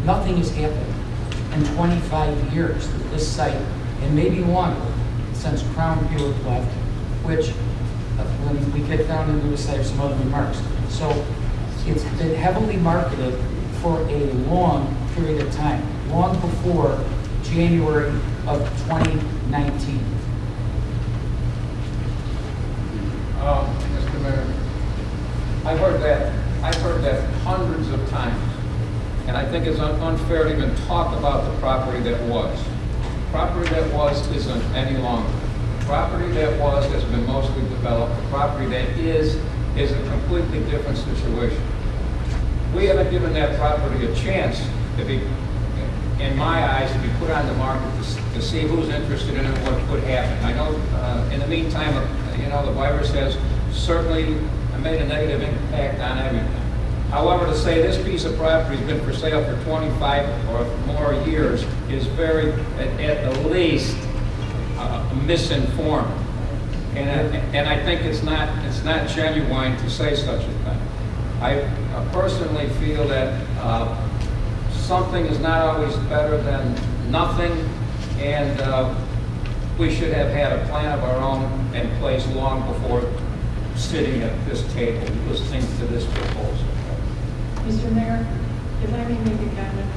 Nothing has happened in 25 years at this site, and maybe longer, since Crown Buick left, which, when we get down into this, I have some other remarks. So it's been heavily marketed for a long period of time, long before January of 2019. Mr. Mayor, I've heard that hundreds of times, and I think it's unfair to even talk about the property that was. The property that was isn't any longer. The property that was has been mostly developed. The property that is a completely different situation. We haven't given that property a chance to be, in my eyes, to be put on the market to see who's interested in it, what could happen. I know in the meantime, the virus has certainly made a negative impact on everything. However, to say this piece of property has been for sale for 25 or more years is very, at the least, misinformed. And I think it's not genuine to say such a thing. I personally feel that something is not always better than nothing, and we should have had a plan of our own in place long before sitting at this table, listening to this proposal. Mr. Mayor, if I may make a comment,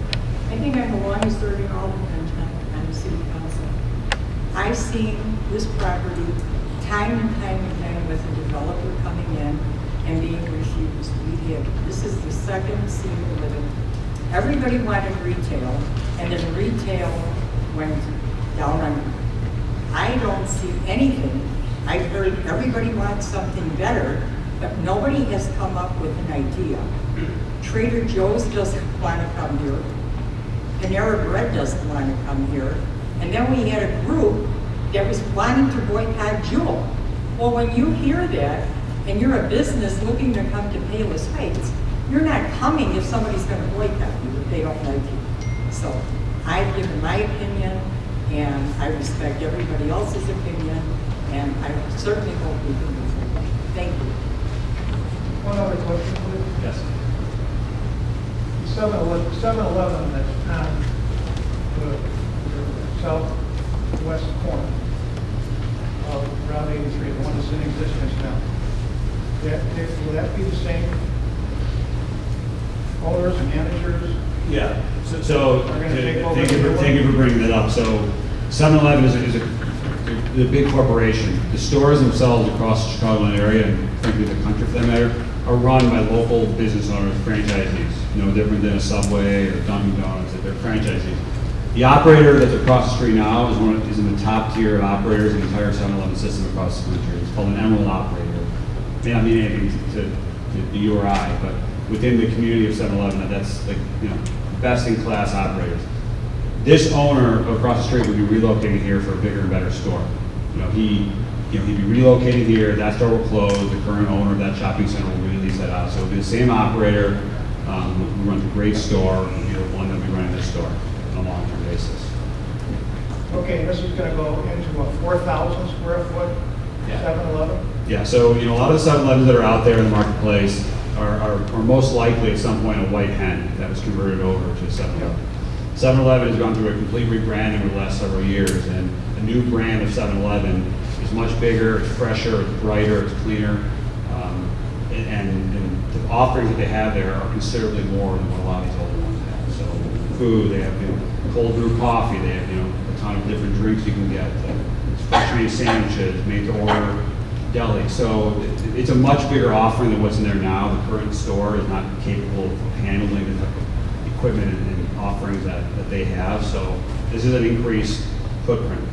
I think I'm the longest serving alderman on the city council. I've seen this property time and time again with a developer coming in and being refused. This is the second senior living. Everybody wanted retail, and then retail went down under. I don't see anything. I've heard everybody wants something better, but nobody has come up with an idea. Trader Joe's doesn't want to come here. Panera Bread doesn't want to come here. And then we had a group that was wanting to boycott Jewel. Well, when you hear that, and you're a business looking to come to Palos Heights, you're not coming if somebody's going to boycott you if they don't like you. So I've given my opinion, and I respect everybody else's opinion, and I certainly hope we can move forward. Thank you. One other question, please. Yes. 7-Eleven that's on the southwest corner of Route 83, the one that's in existence now. Will that be the same owners and managers? Yeah, so, We're gonna take over thank you for bringing that up. So 7-Eleven is a big corporation. The stores themselves across the Chicagoland area, and frankly the country for that matter, are run by local business owners, franchisees. No different than a Subway or Dunkin' Donuts, they're franchisees. The operator that's across the street now is in the top tier of operators in the entire 7-Eleven system across the country. It's called an Emerald operator. May not mean anything to you or I, but within the community of 7-Eleven, that's like, best in class operators. This owner across the street would be relocating here for a bigger and better store. He'd be relocating here, that store will close, the current owner of that shopping center will release that out. So it'll be the same operator, who runs a great store, will be the one that'll be running this store on a long-term basis. Okay, this is gonna go into a 4,000 square foot 7-Eleven? Yeah, so a lot of the 7-Elevens that are out there in the marketplace are most likely at some point a white hen that was converted over to 7-Eleven. 7-Eleven has gone through a complete rebranding over the last several years, and the new brand of 7-Eleven is much bigger, it's fresher, it's brighter, it's cleaner, and the offerings that they have there are considerably more than what a lot of these older ones have. So food, they have cold brew coffee, they have a ton of different drinks you can get, fresh made sandwiches, made to order deli. So it's a much bigger offering than what's in there now. The current store is not capable of handling the type of equipment and offerings that they have. So this is an increased footprint.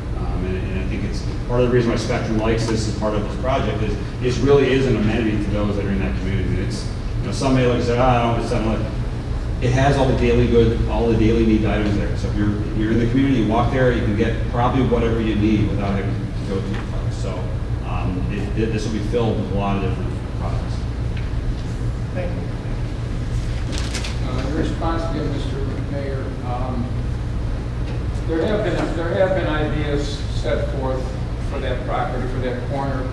And I think it's part of the reason why Spectrum likes this as part of this project is it really is an amenity to those that are in that community. And it's, some may look and say, I don't know, it's something like, it has all the daily good, all the daily need items there. So if you're in the community, you walk there, you can get probably whatever you need without having to go too far. So this will be filled with a lot of different products. Thank you. In response to Mr. Mayor, there have been ideas set forth for that property, for that corner.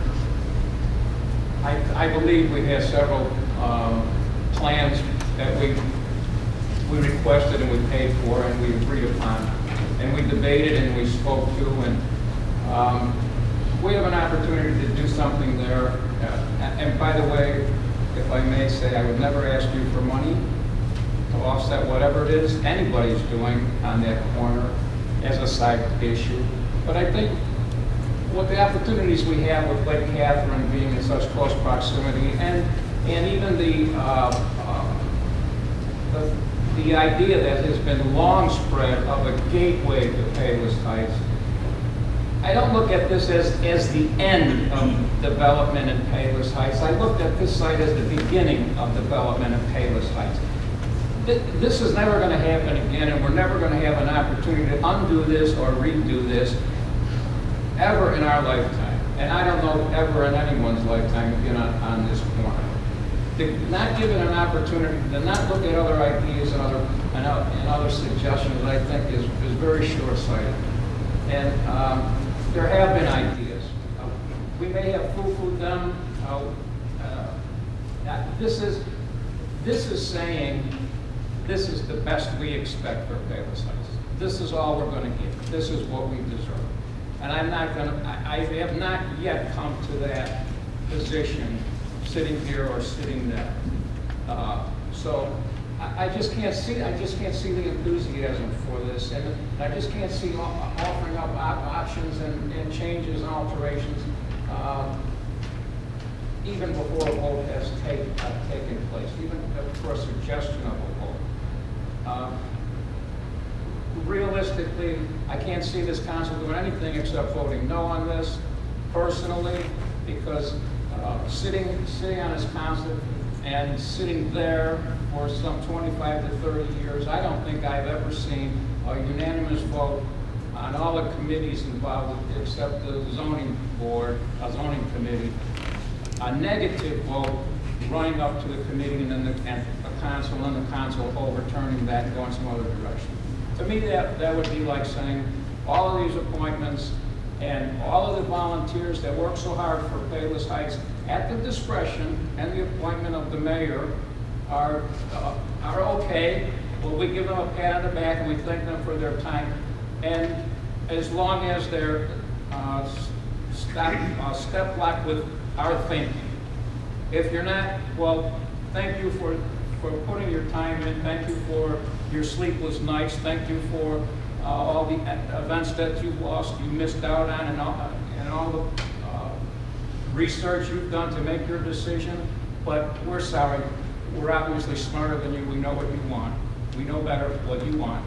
I believe we had several plans that we requested and we paid for and we agreed upon. And we debated and we spoke to, and we have an opportunity to do something there. And by the way, if I may say, I would never ask you for money to offset whatever it is anybody's doing on that corner as a side issue. But I think with the opportunities we have with Lake Catherine being in such close proximity, and even the idea that has been long spread of a gateway to Payless Heights, I don't look at this as the end of development in Payless Heights. I looked at this site as the beginning of development in Payless Heights. This is never going to happen again, and we're never going to have an opportunity to undo this or redo this ever in our lifetime. And I don't know ever in anyone's lifetime again on this corner. To not give it an opportunity, to not look at other ideas and other suggestions, I think is very short-sighted. And there have been ideas. We may have foo-fooed them. This is saying this is the best we expect for Payless Heights. This is all we're going to get. This is what we deserve. And I have not yet come to that position, sitting here or sitting there. So I just can't see the enthusiasm for this, and I just can't see offering up options and changes and alterations even before a vote has taken place, even for a suggestion of a vote. Realistically, I can't see this council doing anything except voting no on this personally, because sitting on this council and sitting there for some 25 to 30 years, I don't think I've ever seen a unanimous vote on all the committees involved except the zoning board, a zoning committee, a negative vote running up to the committee and then the council overturning that and going some other direction. To me, that would be like saying all of these appointments and all of the volunteers that work so hard for Payless Heights at the discretion and the appointment of the mayor are okay. Well, we give them a pat on the back and we thank them for their time. And as long as they're step-locked with our thinking. If you're not, well, thank you for putting your time in. Thank you for your sleepless nights. Thank you for all the events that you've lost, you missed out on, and all the research you've done to make your decision. But we're sorry. We're obviously smarter than you. We know what you want. We know better what you want.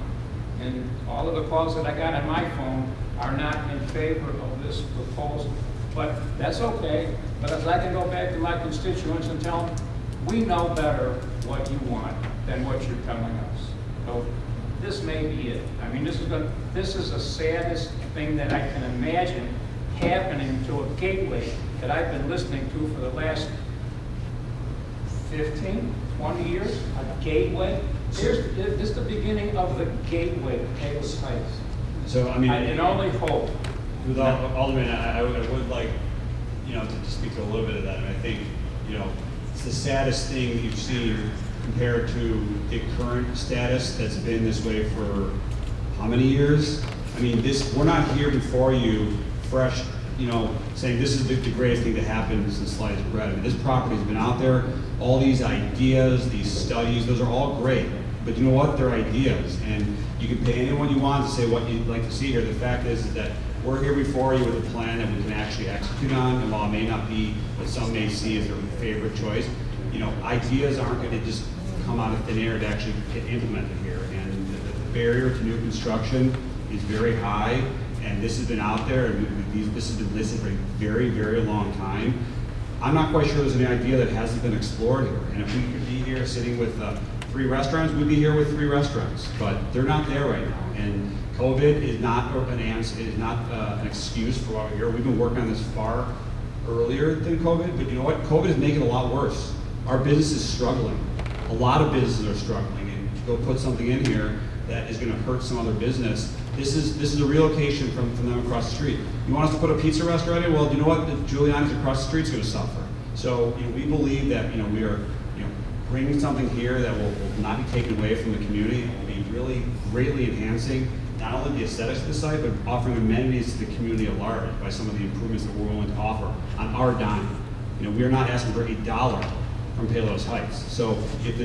And all of the calls that I got on my phone are not in favor of this proposal. But that's okay, because I can go back to my constituents and tell them, we know better what you want than what you're telling us. So this may be it. I mean, this is the saddest thing that I can imagine happening to a gateway that I've been listening to for the last 15, 20 years, a gateway. This is the beginning of the gateway of Palos Heights. So, I mean, I can only hope. With Alderman, I would like, to speak to a little bit of that. And I think, it's the saddest thing you've seen compared to the current status that's been this way for how many years? I mean, we're not here before you fresh, saying this is the greatest thing to happen since sliced bread. I mean, this property's been out there, all these ideas, these studies, those are all great. But you know what? They're ideas. And you can pay anyone you want to say what you'd like to see here. The fact is that we're here before you with a plan that we can actually execute on, and while it may not be what some may see as their favorite choice, ideas aren't going to just come out of thin air to actually get implemented here. And the barrier to new construction is very high, and this has been out there, and this has been listed for a very, very long time. I'm not quite sure there's any idea that hasn't been explored here. And if we could be here sitting with 3 restaurants, we'd be here with 3 restaurants, but they're not there right now. And COVID is not an answer, is not an excuse for why we're here. We've been working on this far earlier than COVID, but you know what? COVID is making it a lot worse. Our business is struggling. A lot of businesses are struggling, and to go put something in here that is going to hurt some other business. This is a relocation from them across the street. You want us to put a pizza restaurant in? Well, you know what? The Giuliani's across the street is going to suffer. So we believe that we are bringing something here that will not be taken away from the community. It will be really greatly enhancing not only the aesthetics of the site, but offering amenities to the community at large by some of the improvements that we're willing to offer on our dime. We are not asking for $1 from Palos Heights. So if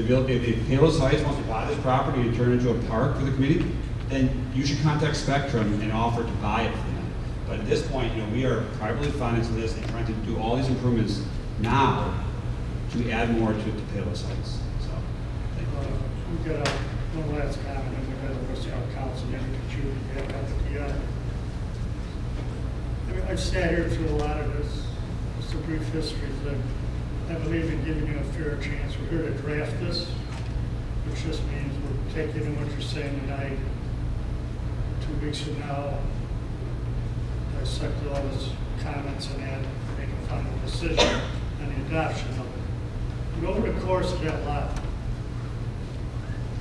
Palos Heights wants to buy this property and turn it into a park for the community, then you should contact Spectrum and offer to buy it for them. But at this point, we are privately financing this and trying to do all these improvements now to add more to Palos Heights. So, thank you. We've got one last comment, and we've got the rest of our council member to choose. I've sat here through a lot of this. Just a brief history. I believe in giving you a fair chance. We're here to draft this, which just means we're taking in what you're saying tonight. 2 weeks from now, dissect all his comments and add, make a final decision on the adoption of it. But over the course of that lot,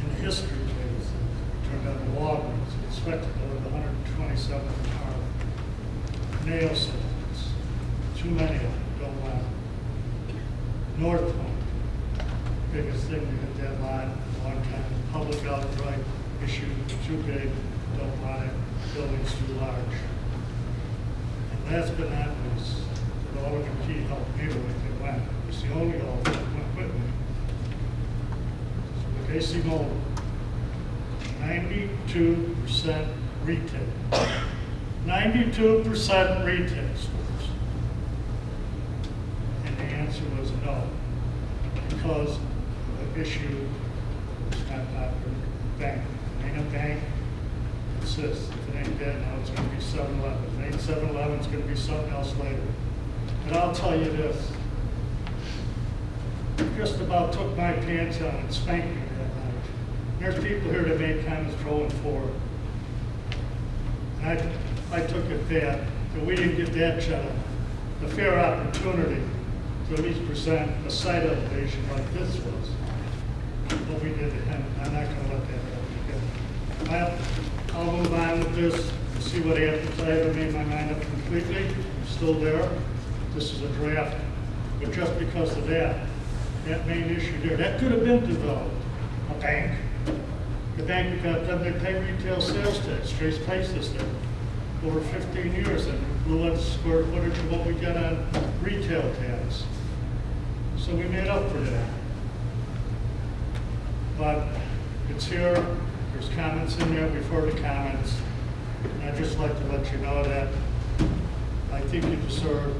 in the history of things, it turned out the Walgreens, the spectacle of the 127th Harlem, nail salons, too many of them, don't want them. North Point, biggest thing, we hit that lot a long time. Public outright issue, too big, don't want it, building's too large. And last but not least, that Alderman Key helped me with it went. It's the only Alderman that went with me. So the Casey Mold, 92% retail. 92% retail stores. And the answer was no, because the issue was not popular. Bank. It ain't a bank. Insists. If it ain't that, now it's going to be 7-Eleven. If it ain't 7-Eleven, it's going to be something else later. But I'll tell you this. I just about took my pants on and spanked me that night. There's people here that made comments pro and for. And I took it bad that we didn't give that gentleman the fair opportunity to at least present a site elevation like this was. What we did to him, I'm not going to let that happen again. I'll move on with this and see what I have to say. I haven't made my mind up completely. I'm still there. This is a draft. But just because of that main issue there, that could have been developed. A bank. The bank, because they pay retail sales tax. Trace pays this there over 15 years, and we'll let square footage of what we get on retail tax. So we made up for that. But it's here, there's comments in there before the comments. And I'd just like to let you know that I think you deserve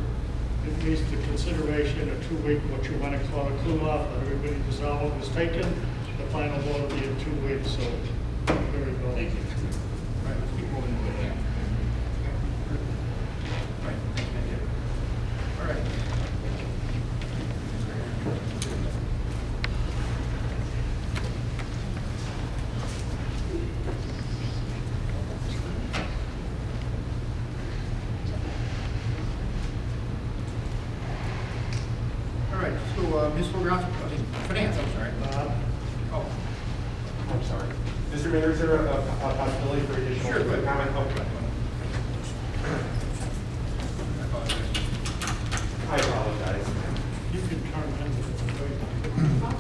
at least the consideration of 2 weeks, what you want to call a cool off, let everybody dissolve what was taken. The final vote will be in 2 weeks, so there we go. Thank you. All right, let's keep moving with it. All right, thank you. All right. All right, so Municipal Grounds, Finance, I'm sorry. Oh, I'm sorry. Mr. Mayor, is there a possibility for additional Sure, go ahead. comment? Okay. I apologize. You can turn in.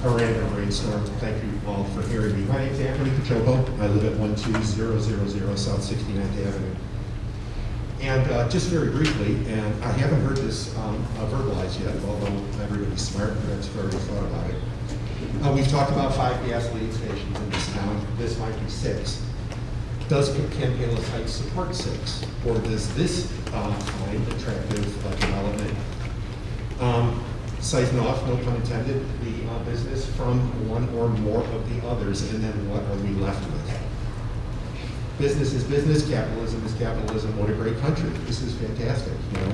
A random brainstorm. Thank you all for hearing me. My name's Anthony Pachobo. I live at 12000 South 69th Avenue. And just very briefly, and I haven't heard this verbalized yet, although everybody's smart and has already thought about it. We've talked about 5 gasoline stations in this town. This might be 6. Does Can Palos Heights support 6? Or does this find attractive development siphon off, no pun intended, the business from one or more of the others, and then what are we left with? Business is business, capitalism is capitalism. What a great country. This is fantastic, you know.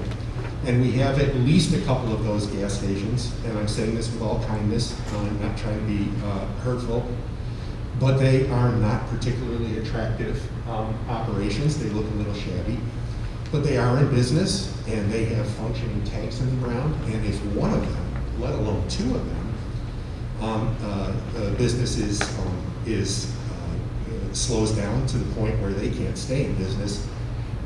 And we have at least a couple of those gas stations, and I'm saying this with all kindness, I'm not trying to be hurtful, but they are not particularly attractive operations. They look a little shabby, but they are in business, and they have functioning tanks in the ground, and if one of them, let alone 2 of them, business slows down to the point where they can't stay in business,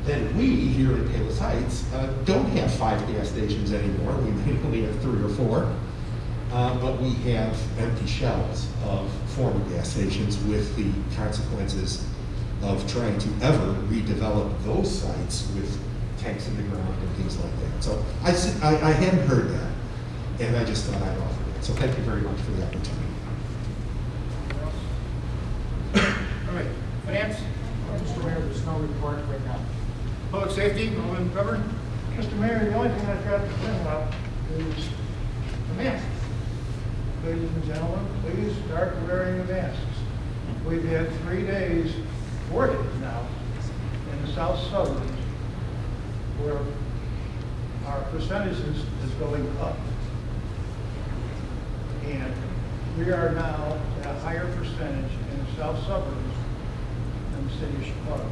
then we here in Palos Heights don't have 5 gas stations anymore. We may only have 3 or 4, but we have empty shells of former gas stations with the consequences of trying to ever redevelop those sites with tanks in the ground and things like that. So I hadn't heard that, and I just thought I'd offer it. So thank you very much for the opportunity. all right, Finance, Mr. Mayor, there's no report right now. Public Safety, Alderman Pepper. Mr. Mayor, the only thing I've got to bring up is the masks. Ladies and gentlemen, please start wearing the masks. We've had 3 days, 4 days now, in the south suburbs where our percentages is going up. And we are now at a higher percentage in the south suburbs than the city of Chicago.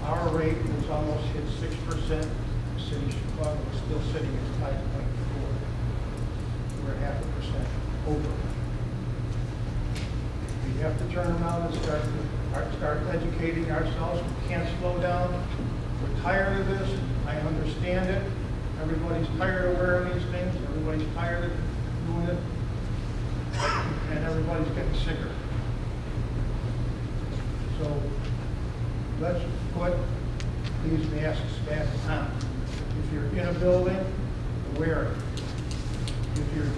Our rate was almost hit 6%. The city of Chicago is still sitting at 5.4. We're 0.5% over. We have to turn around and start educating ourselves. We can't slow down. We're tired of this. I understand it. Everybody's tired of wearing these things. Everybody's tired of doing it. And everybody's getting sicker. So let's put these masks back on. If you're in a building, wear it. If you're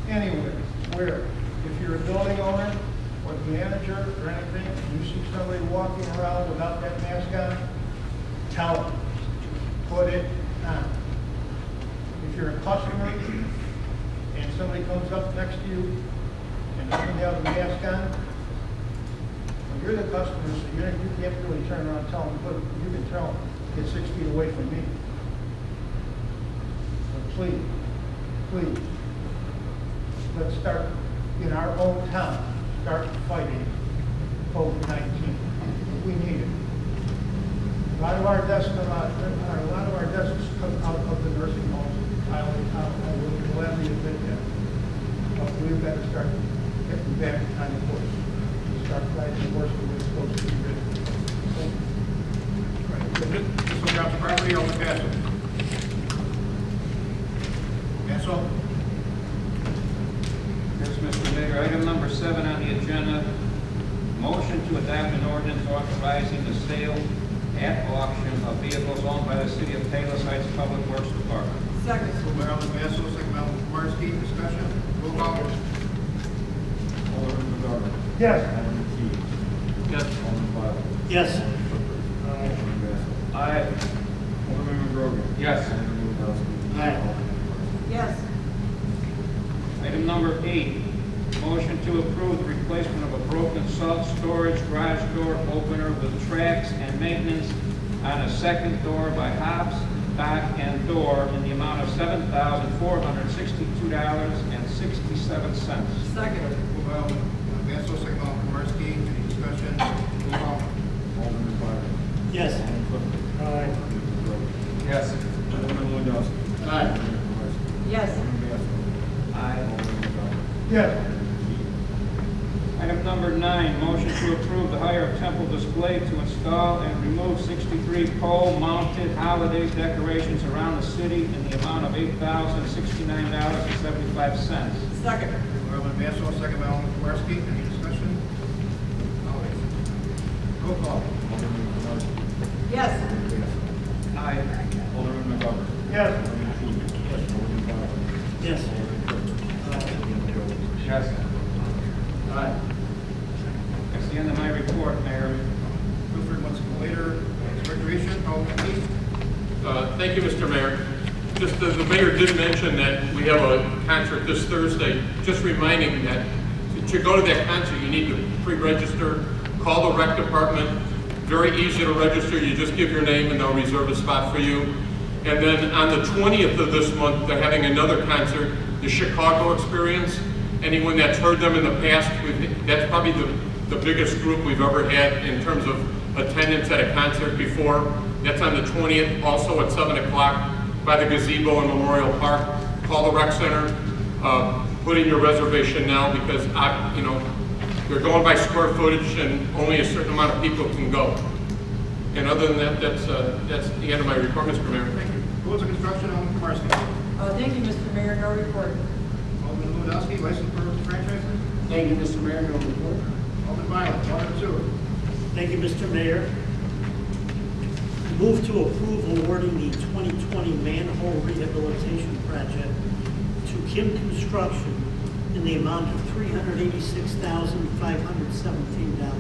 anywhere, wear it. If you're a building owner or the manager or anything, and you see somebody walking around without that mask on, tell them, put it on. If you're a customer and somebody comes up next to you and doesn't have the mask on, well, you're the customer, so you can't really turn around and tell them, but you can tell them, get 6 feet away from me. So please, let's start in our own town, start fighting COVID-19. We need it. A lot of our desks come out of the nursing homes. I will gladly admit that. But we've got to start getting back on the course. Start fighting the worst of what's supposed to be written. This will drop the property on the Paso. Paso. Yes, Mr. Mayor. Item number 7 on the agenda, motion to adopt an ordinance authorizing the sale at auction of vehicles owned by the City of Palos Heights Public Works Department. Second. Moved by Alderman Basso, second by Alderman Komarski. Discussion. Roll call. Alderman McGovern. Yes. Alderman Key. Yes. Alderman Violet. Yes. Alderman Clifford. Alderman Basso. Aye. Alderman McGovern. Yes. Alderman Lewandowski. Aye. Alderman Clark. Yes. Item number 8, motion to approve the replacement of a broken salt storage garage door opener with tracks and maintenance on a second door by Hobbs, Dock and Door in the amount of $7,462.67. Second. Moved by Alderman Basso, second by Alderman Komarski. Any discussion? Roll call. Alderman Violet. Yes. Alderman Clifford. Aye. Alderman McGovern. Yes. Alderman Lewandowski. Aye. Alderman Komarski. Yes. Alderman Basso. Aye. Alderman McGovern. Yes. Item number 9, motion to approve the hire of Temple Display to install and remove 63 pole-mounted holiday decorations around the city in the amount of $8,069.75. Second. Moved by Alderman Basso, second by Alderman Komarski. Any discussion? Roll call. Alderman Komarski. Yes. Alderman Basso. Aye. Alderman McGovern. Yes. Alderman Key. Alderman Violet. Yes. Alderman Clifford. Alderman McGovern. Yes. Aye. That's the end of my report, Mayor. Clifford wants to go later. Recreation, Alderman Key. Thank you, Mr. Mayor. Just the mayor did mention that we have a concert this Thursday. Just reminding that to go to that concert, you need to pre-register, call the rec department. Very easy to register. You just give your name and they'll reserve a spot for you. And then on the 20th of this month, they're having another concert, the Chicago Experience. Anyone that's heard them in the past, that's probably the biggest group we've ever had in terms of attendance at a concert before. That's on the 20th, also at 7 o'clock by the gazebo in Memorial Park. Call the rec center, put in your reservation now because they're going by square footage and only a certain amount of people can go. And other than that, that's the end of my report, Mr. Mayor. Thank you. Rules of construction, Alderman Komarski. Thank you, Mr. Mayor. No report. Alderman Lewandowski, license for franchises. Thank you, Mr. Mayor. No report. Alderman Violet, Alderman Sewer. Thank you, Mr. Mayor. Move to approve awarding the 2020 manhole rehabilitation project to Kim Construction in the amount of $386,517.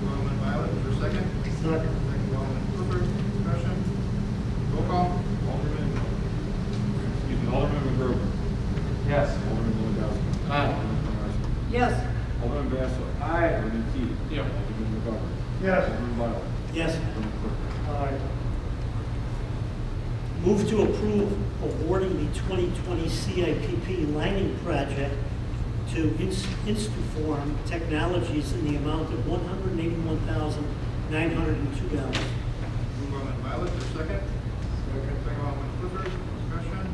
Alderman Violet, is there a second? Second. Second, Alderman Clifford. Discussion. Roll call. Alderman McGovern. Yes. Alderman Lewandowski. Aye. Alderman Komarski. Yes. Alderman Basso. Aye. Alderman Key. Yeah. Alderman McGovern. Yes. Alderman Violet. Yes. Alderman Clifford. Aye. Move to approve awarding the 2020 CIPP lining project to Instituform Technologies in the amount of $181,902. Alderman Violet, is there a second? Second. Second, Alderman Clifford. Discussion.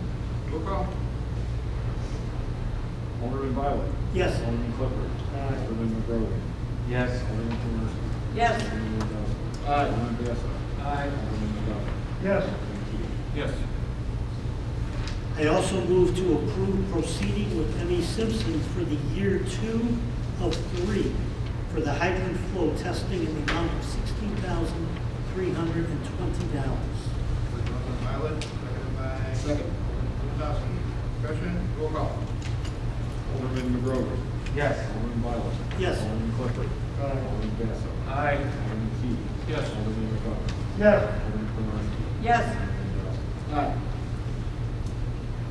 Roll call. Alderman Violet. Yes. Alderman Clifford. Alderman McGovern. Yes. Alderman Komarski. Yes. Alderman Lewandowski. Aye. Alderman Basso. Aye. Alderman McGovern. Yes. Alderman Key. Yes. I also move to approve proceeding with M.E. Simpson for the year 2 of 3 for the hydrant flow testing in the amount of $16,320. Alderman Violet, seconded by. Second. Alderman Lewandowski. Discussion. Roll call. Alderman McGovern. Yes. Alderman Violet. Yes. Alderman Clifford. Alderman Basso. Aye. Alderman Key. Yes. Alderman McGovern. Yes. Alderman Komarski. Yes. Aye.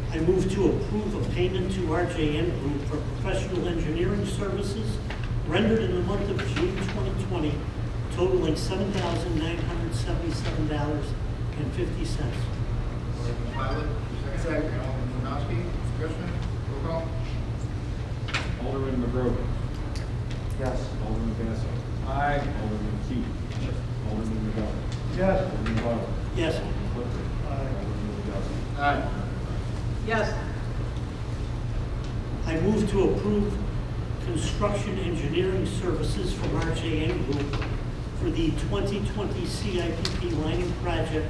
I move to approve a payment to RJN Group for professional engineering services rendered in the month of June 2020 totaling $7,977.50. Alderman Violet, second. Alderman Lewandowski. Discussion. Roll call. Alderman McGovern. Yes. Alderman Basso. Aye. Alderman Key. Alderman McGovern. Yes. Alderman Violet. Yes. Alderman Clifford. Alderman Lewandowski. Aye. Yes. I move to approve construction engineering services from RJN Group for the 2020 CIPP lining project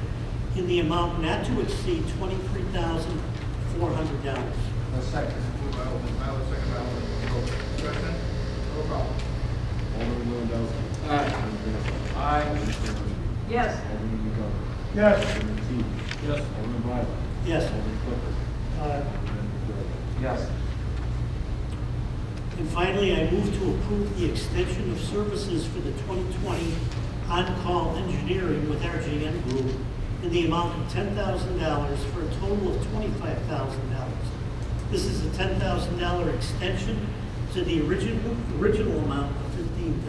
in the amount not to exceed $23,400. Second. Moved by Alderman Violet, second by Alderman McGovern. Discussion. Roll call. Alderman Lewandowski. Aye. Alderman Basso. Aye. Alderman Komarski. Yes. Alderman McGovern. Yes. Alderman Key. Yes. Alderman Violet. Yes. Alderman Clifford. Alderman McGregor. Yes. And finally, I move to approve the extension of services for the 2020 on-call engineering with RJN Group in the amount of $10,000 for a total of $25,000. This is a $10,000 extension to the original amount of $15,000.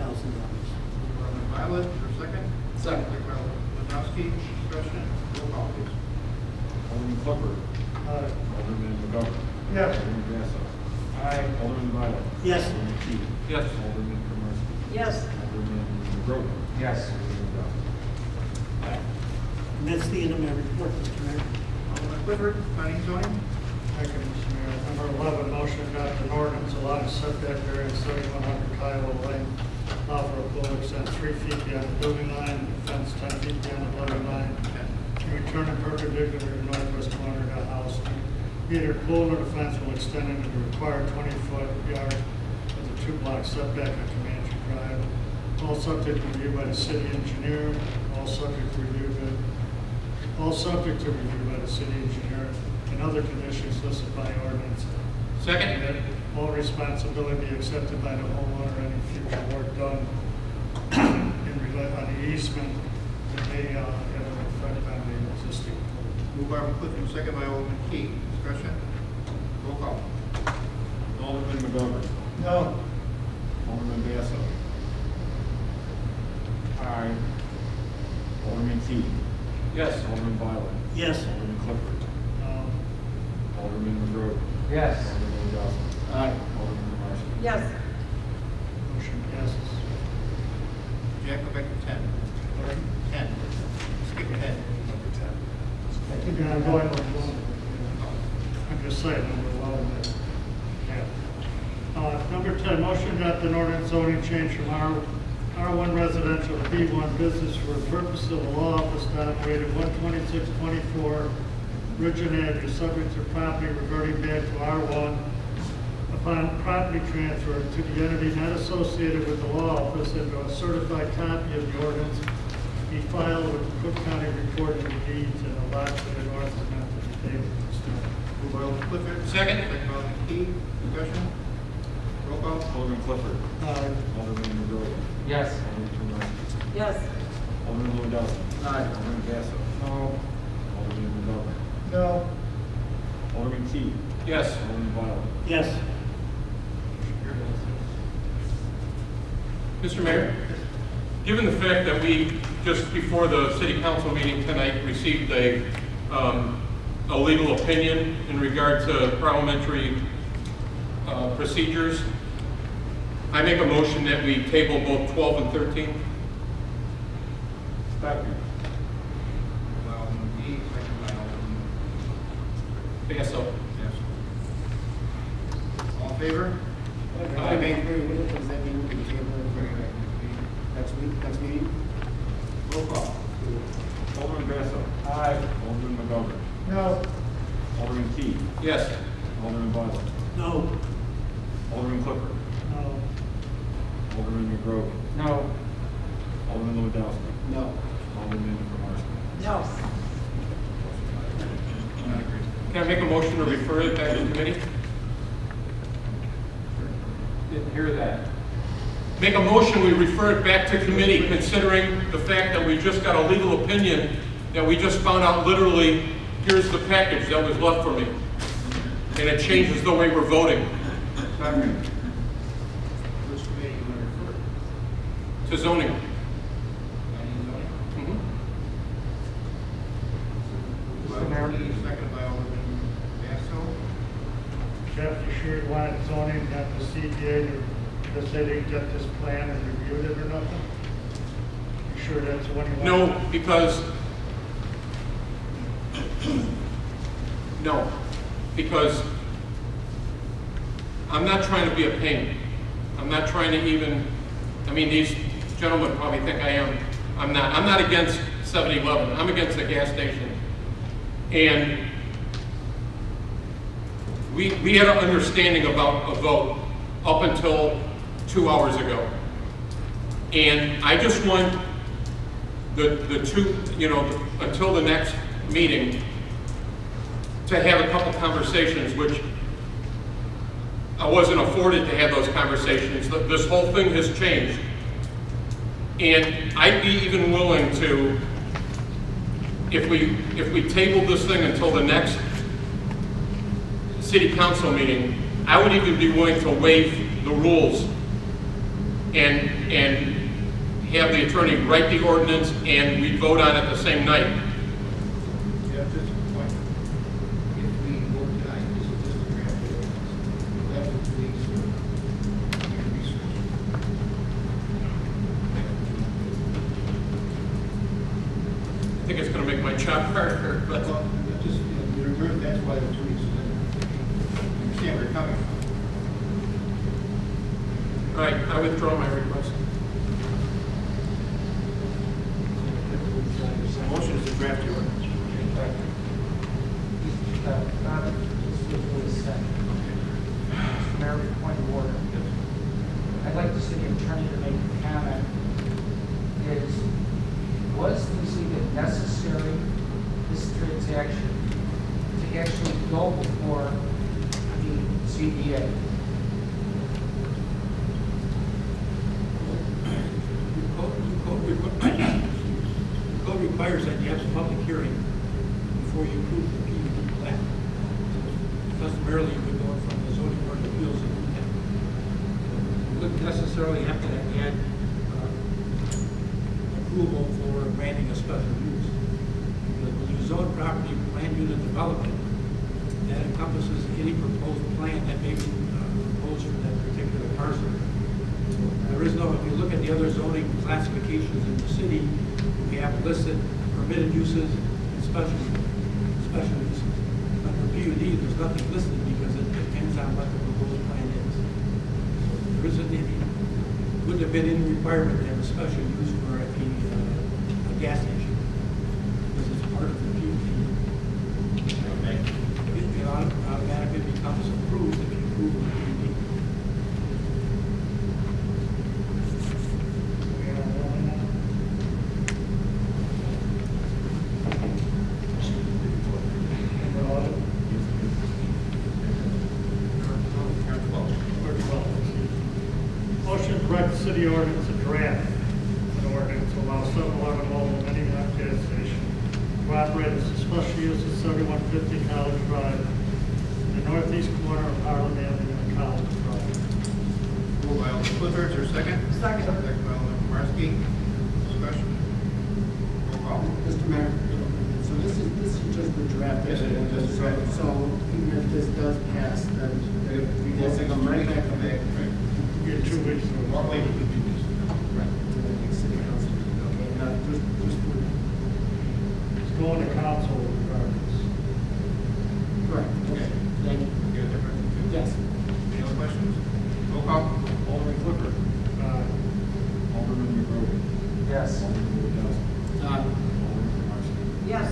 Alderman Violet, for a second. Second. Second by Alderman Lewandowski. Discussion. Roll call, please. Alderman Clifford. Aye. Alderman McGovern. Yes. Alderman Basso. Aye. Alderman Violet. Yes. Alderman Key. Yes. Alderman Kromarski. Yes. Alderman McGregor. Yes. Alderman Dow. And that's the end of my report, Mr. Mayor. Alderman Clifford, planning and zoning. Thank you, Mr. Mayor. Number 11, motion to adopt an ordinance allowing setback variance 3100 Kiowa Lane. Allow for a building extend 3 feet beyond the building line, fence 10 feet beyond the building line, and return it perpendicular to the northwest corner of the house. Either pool or the fence will extend into the required 20-foot yard with a 2-block setback on Comanche Drive. All subject to review by the city engineer. All subject to review by the city engineer and other conditions listed by ordinance. Second. That all responsibility be accepted by the homeowner, any future work done on the easement that may have an effect on the existing. Moved by Alderman Clifford, second by Alderman Key. Discussion. Roll call. Alderman McGovern. No. Alderman Basso. Aye. Alderman Key. Yes. Alderman Violet. Yes. Alderman Clifford. No. Alderman McGregor. Yes. Alderman Lewandowski. Aye. Alderman Kromarski. Yes. Motion passes. Jack, go back to 10. 10. Skip ahead. Yeah, I'm going with one. I'm just saying, number 11. Yeah. Number 10, motion to adopt an ordinance zoning change from R1 residential to B1 business for the purpose of a law office to operate at 12624 Ridgeon Avenue, subject to property reverting back to R1 upon property transfer to the entity not associated with the law office, and a certified copy of the ordinance be filed with the Cook County Recording of Deeds and a lot to the north and not to the table. Moved by Alderman Clifford. Second. Second by Alderman Key. Discussion. Roll call. Alderman Clifford. Alderman McGregor. Yes. Alderman Kromarski. Yes. Alderman Lewandowski. Aye. Alderman Basso. No. Alderman McGovern. No. Alderman Key. Yes. Alderman Violet. Yes. Mr. Mayor, given the fact that we, just before the city council meeting tonight, received a legal opinion in regard to parliamentary procedures, I make a motion that we table both 12 and 13. Second. By Alderman Key, second by Alderman Basso. All in favor? I may agree with it, does that mean we can table it for next meeting? Roll call. Alderman Basso. Aye. Alderman McGovern. No. Alderman Key. Yes. Alderman Violet. No. Alderman Clifford. No. Alderman McGregor. No. Alderman Lewandowski. No. Alderman Kromarski. No. Can I make a motion to refer it back to committee? Didn't hear that. Make a motion, we refer it back to committee, considering the fact that we just got a legal opinion that we just found out literally, here's the package that was left for me. And it changes the way we're voting. Second. Which committee you want to refer? To zoning. Planning and zoning? Mhm. Moved by Alderman Key, seconded by Alderman Basso. Jeff, you sure you wanted zoning, not the CPA, because they didn't get this plan and reviewed it or nothing? You sure that's the one you want? No, because I'm not trying to be a pain. I'm not trying to even, I mean, these gentlemen probably think I am. I'm not against 7-Eleven. I'm against the gas station. And we had an understanding about a vote up until 2 hours ago. And I just want the two, until the next meeting, to have a couple conversations, which I wasn't afforded to have those conversations. This whole thing has changed. And I'd be even willing to, if we tabled this thing until the next city council meeting, I would even be willing to waive the rules and have the attorney write the ordinance and we vote on it the same night. Yeah, just a point. If we vote tonight, this is just a draft ordinance. We'll have to please do your research. I think it's going to make my job harder, but Well, just, that's why the 2 weeks is in. You understand where you're coming from. all right, I withdraw my request. The motion is to draft the ordinance. Mr. Mayor, point of order. I'd like the city attorney to make a comment. Was this even necessary, this transaction, to actually go before the CDA? The code requires that you have a public hearing before you approve the PUD plan. Customarily, you would go in front of the zoning board of appeals and do that. You wouldn't necessarily have to add approval for granting a special use. Because when you zone property land unit development, that encompasses any proposed plan that may be proposed for that particular parcel. There is no, if you look at the other zoning classifications in the city, we have listed permitted uses and special uses. Under PUD, there's nothing listed because it depends on what the proposed plan is. So there isn't any, wouldn't have been any requirement to have a special use for a gas station because it's part of the PUD. It automatically becomes approved if you approve the PUD. Motion to correct the city ordinance to draft an ordinance to allow 7-Eleven mobile vending at gas station to operate as a special use at 7150 College Drive, in the northeast corner of Harlem Avenue and College Drive. Moved by Alderman Clifford, is there a second? Second. Second by Alderman Komarski. Discussion. Roll call. Mr. Mayor, so this is just the draft. Yes, it is. So even if this does pass, then we will come right back. You get 2 weeks. Normally, we would do this. Right, to the next city council. Okay, now, just It's going to council regardless. correct. Okay, thank you. You got different? Yes. Any other questions? Roll call. Alderman Clifford. Alderman McGrovey. Yes. Alderman Woodowski. Alderman Komarski. Yes.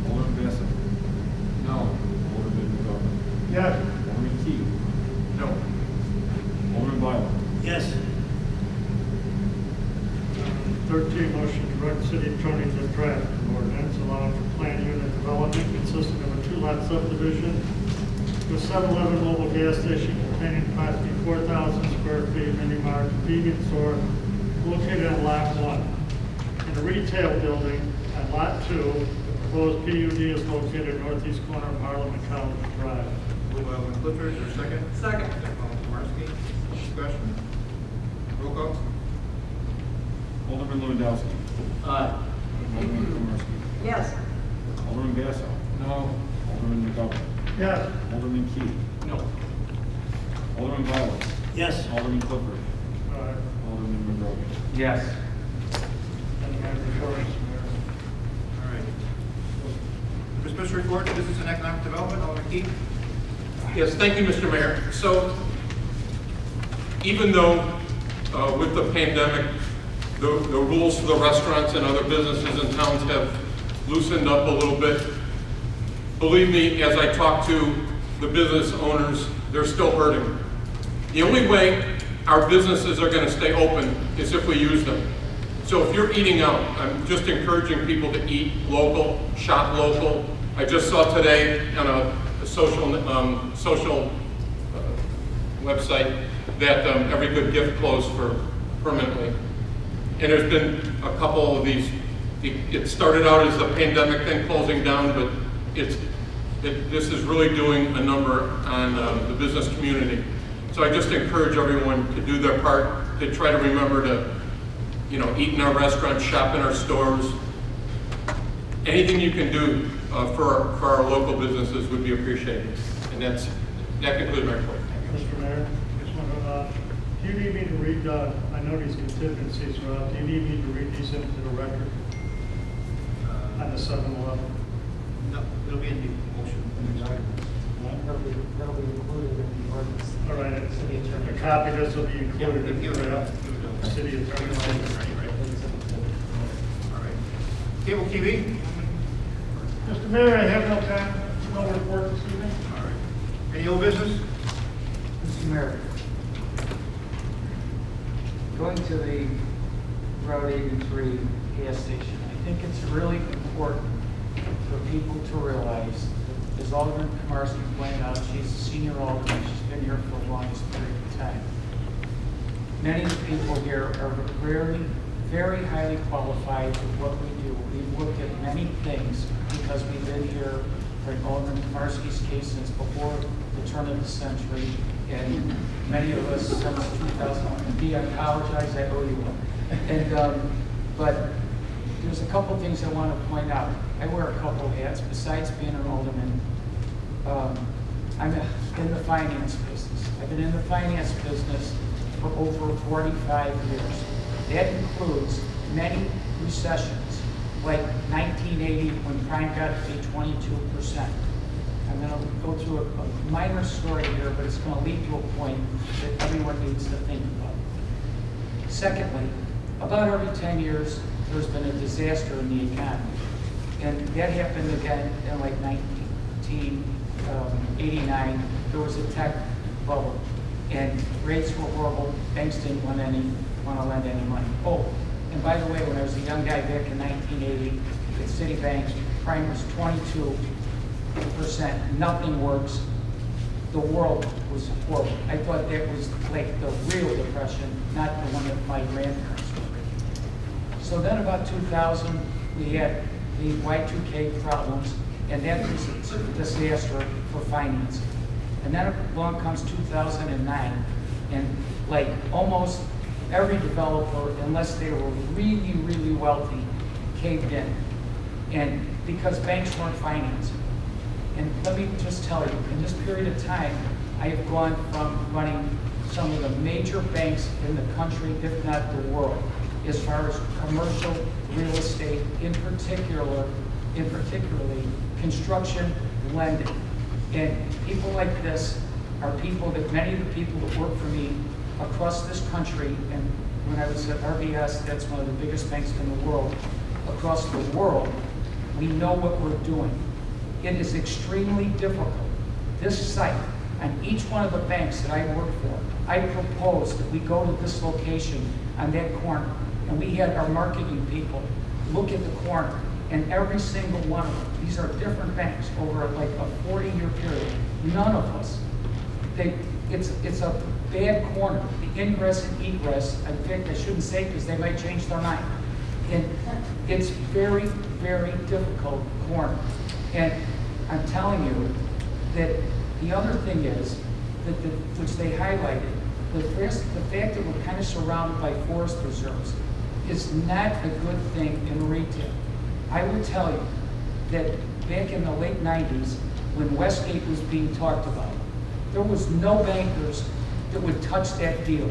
Alderman Bassett. No. Alderman McGovern. Yes. Alderman Key. No. Alderman Violet. Yes. 13, motion to direct city attorney to draft an ordinance allowing for planned unit development consisting of a 2-lot subdivision with 7-Eleven mobile gas station containing approximately 4,000 square feet mini mart convenience store located on lot 1. In a retail building on lot 2, the proposed PUD is located northeast corner of Harlem and College Drive. Moved by Alderman Clifford, is there a second? Second. Second by Alderman Komarski. Discussion. Roll call. Alderman Lewandowski. Aye. Alderman Komarski. Yes. Alderman Basso. No. Alderman McGovern. Yes. Alderman Key. No. Alderman Violet. Yes. Alderman Clifford. Alderman McGrovey. Yes. And my reports, Mayor. All right. Dismissal report, business and economic development, Alderman Key. Yes, thank you, Mr. Mayor. So, even though with the pandemic, the rules for the restaurants and other businesses in towns have loosened up a little bit, believe me, as I talk to the business owners, they're still hurting. The only way our businesses are going to stay open is if we use them. So if you're eating out, I'm just encouraging people to eat local, shop local, I just saw today on a social website that every good gift closed for permanently. And there's been a couple of these. It started out as a pandemic thing closing down, but this is really doing a number on the business community. So I just encourage everyone to do their part, to try to remember to, eat in our restaurants, shop in our stores. Anything you can do for our local businesses would be appreciated. And that concludes my report. Mr. Mayor, just want to, do you need me to read, I know these contingencies are out, do you need me to read these into the record on the 7-Eleven? No, it'll be in the motion. That'll be included in the ordinance. All right, a copy of this will be included in the city attorney's office. All right. Cable TV? Mr. Mayor, I have no report this evening. All right. Any old business? Mr. Mayor, going to the Route 83 gas station, I think it's really important for people to realize that, as Alderman Komarski pointed out, she's a senior alderman, she's been here for the longest period of time. Many of the people here are very highly qualified with what we do. We've looked at many things because we've been here for Alderman Komarski's case since before the turn of the century, and many of us since 2001. Dee, I apologize, I owe you one. And but there's a couple things I want to point out. I wear a couple hats besides being an alderman. I'm in the finance business. I've been in the finance business for over 45 years. That includes many recessions, like 1980 when crime got to be 22%. I'm going to go through a minor story here, but it's going to lead to a point that everyone needs to think about. Secondly, about every 10 years, there's been a disaster in the economy. And that happened again in like 1989. There was a tech bubble, and rates were horrible. Banks didn't want to lend any money. Oh, and by the way, when I was a young guy back in 1980 at Citibank, crime was 22%. Nothing works. The world was horrible. I thought that was like the real depression, not the one that my grandparents were in. So then about 2000, we had the Y2K problems, and that was a disaster for finance. And then along comes 2009, and like almost every developer, unless they were really, really wealthy, caved in. And because banks weren't financing. And let me just tell you, in this period of time, I have gone from running some of the major banks in the country, if not the world, as far as commercial real estate, particularly construction lending. And people like this are people that many of the people that work for me across this country, and when I was at RBS, that's one of the biggest banks in the world, across the world, we know what we're doing. It is extremely difficult. This site, on each one of the banks that I work for, I proposed that we go to this location on that corner, and we had our marketing people look at the corner, and every single one of them, these are different banks over like a 40-year period, none of us, it's a bad corner. The ingress and egress, in fact, I shouldn't say because they might change their mind. And it's very, very difficult corner. And I'm telling you that the other thing is, that which they highlighted, the fact that we're kind of surrounded by forest reserves is not a good thing in retail. I will tell you that back in the late 90s, when Westgate was being talked about, there was no bankers that would touch that deal.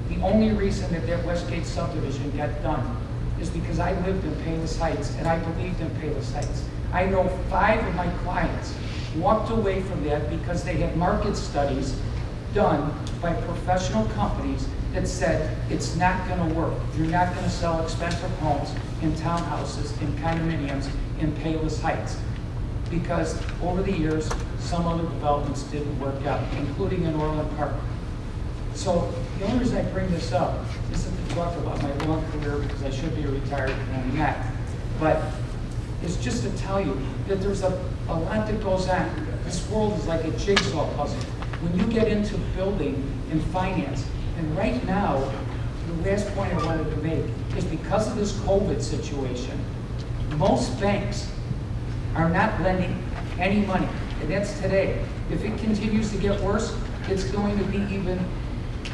The only reason that Westgate subdivision got done is because I lived in Payless Heights and I believed in Payless Heights. I know 5 of my clients walked away from that because they had market studies done by professional companies that said it's not going to work. You're not going to sell expensive homes in townhouses, in condominiums, in Payless Heights. Because over the years, some other developments didn't work out, including in Orland Park. So the only reason I bring this up isn't to talk about my long career, because I should be retired and I'm not. But is just to tell you that there's a lot that goes on. This world is like a jigsaw puzzle. When you get into building and finance, and right now, the last point I wanted to make is because of this COVID situation, most banks are not lending any money, and that's today. If it continues to get worse, it's going to be even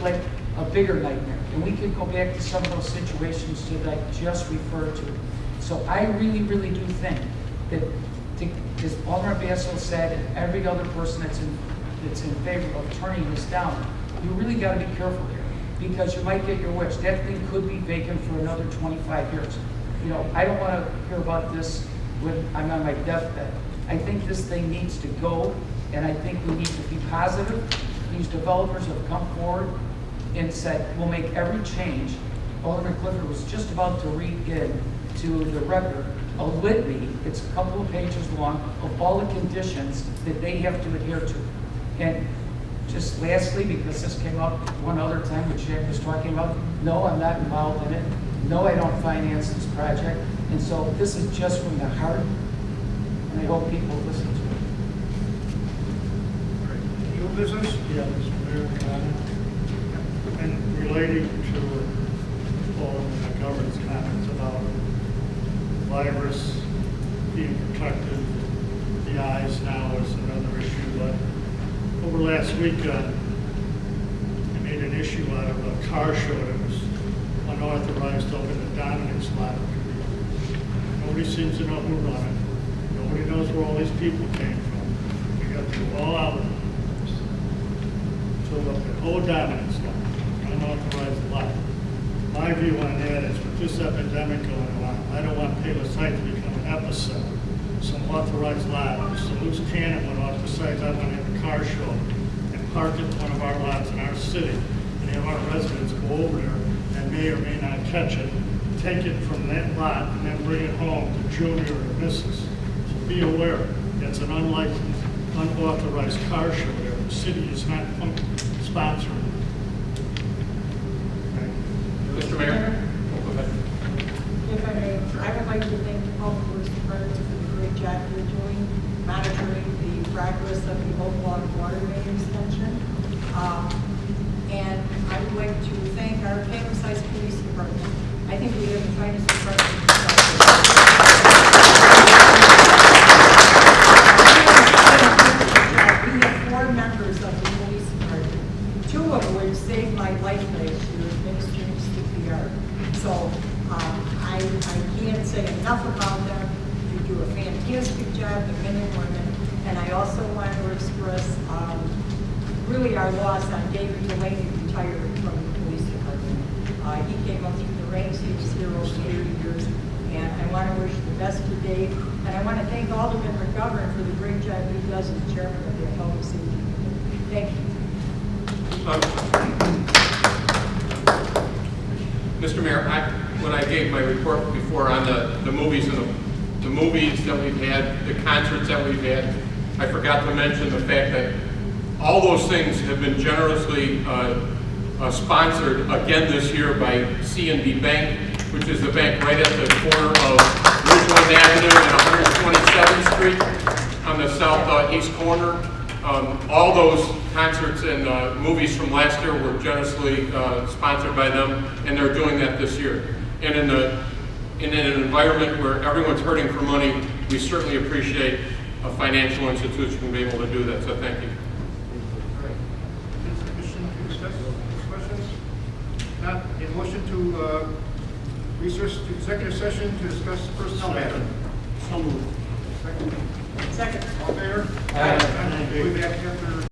like a bigger nightmare. And we could go back to some of those situations that I just referred to. So I really, really do think that, as Alderman Basso said, and every other person that's in favor of turning this down, you really got to be careful here, because you might get your wish. That thing could be vacant for another 25 years. You know, I don't want to hear about this when I'm on my deathbed. I think this thing needs to go, and I think we need to be positive. These developers have come forward and said, we'll make every change. Alderman Clifford was just about to read in to the record a litany, it's a couple of pages long, of all the conditions that they have to adhere to. And just lastly, because this came up one other time when Jack was talking about, no, I'm not involved in it. No, I don't finance this project. And so this is just from the heart, and I hope people listen to it. New business? Yeah, Mr. Mayor. And relating to Alderman McGovern's comments about virus being protected, the eyes now is another issue. But over last week, I made an issue out of a car show that was unauthorized over in the Dominic's lot. Nobody seems to know who run it. Nobody knows where all these people came from. We got to go all out. So the whole Dominic's lot, unauthorized lot. My view on that is, with this epidemic going on, I don't want Palos Heights to become an epicenter. Some authorized lot, just a loose cannon went off the sides. I want to have a car show and park at one of our lots in our city, and have our residents go over there and may or may not catch it, take it from that lot, and then bring it home to Junior or Mrs. So be aware, it's an unlicensed, unauthorized car show there. The city is not sponsoring. Mr. Mayor? Go ahead. If I may, I would like to thank the Public Works Department for the great job you're doing, monitoring the progress of the Oakland water main extension. And I would like to thank our Palos Heights Police Department. I think we have the finest department. We have 4 members of the police department, 2 of which saved my life last year administering CPR. So I can't say enough about them. You do a fantastic job, the men and women. And I also want to express really our loss on David Delaney, retired from the police department. He came up through the ranks. He was here over 80 years. And I want to wish the best to Dave. And I want to thank Alderman McGovern for the great job he does as chairman of the Public Safety Committee. Thank you. Mr. Mayor, when I gave my report before on the movies and the movies that we've had, the concerts that we've had, I forgot to mention the fact that all those things have been generously sponsored again this year by C&B Bank, which is the bank right at the corner of Ridgeland Avenue and 127th Street on the southeast corner. All those concerts and movies from last year were generously sponsored by them, and they're doing that this year. And in an environment where everyone's hurting for money, we certainly appreciate a financial institution to be able to do that. So thank you. All right. Is the commission to discuss questions? Not a motion to recess to executive session to discuss personnel matter. So moved. Second. Second. All in favor? Aye. We'll be back after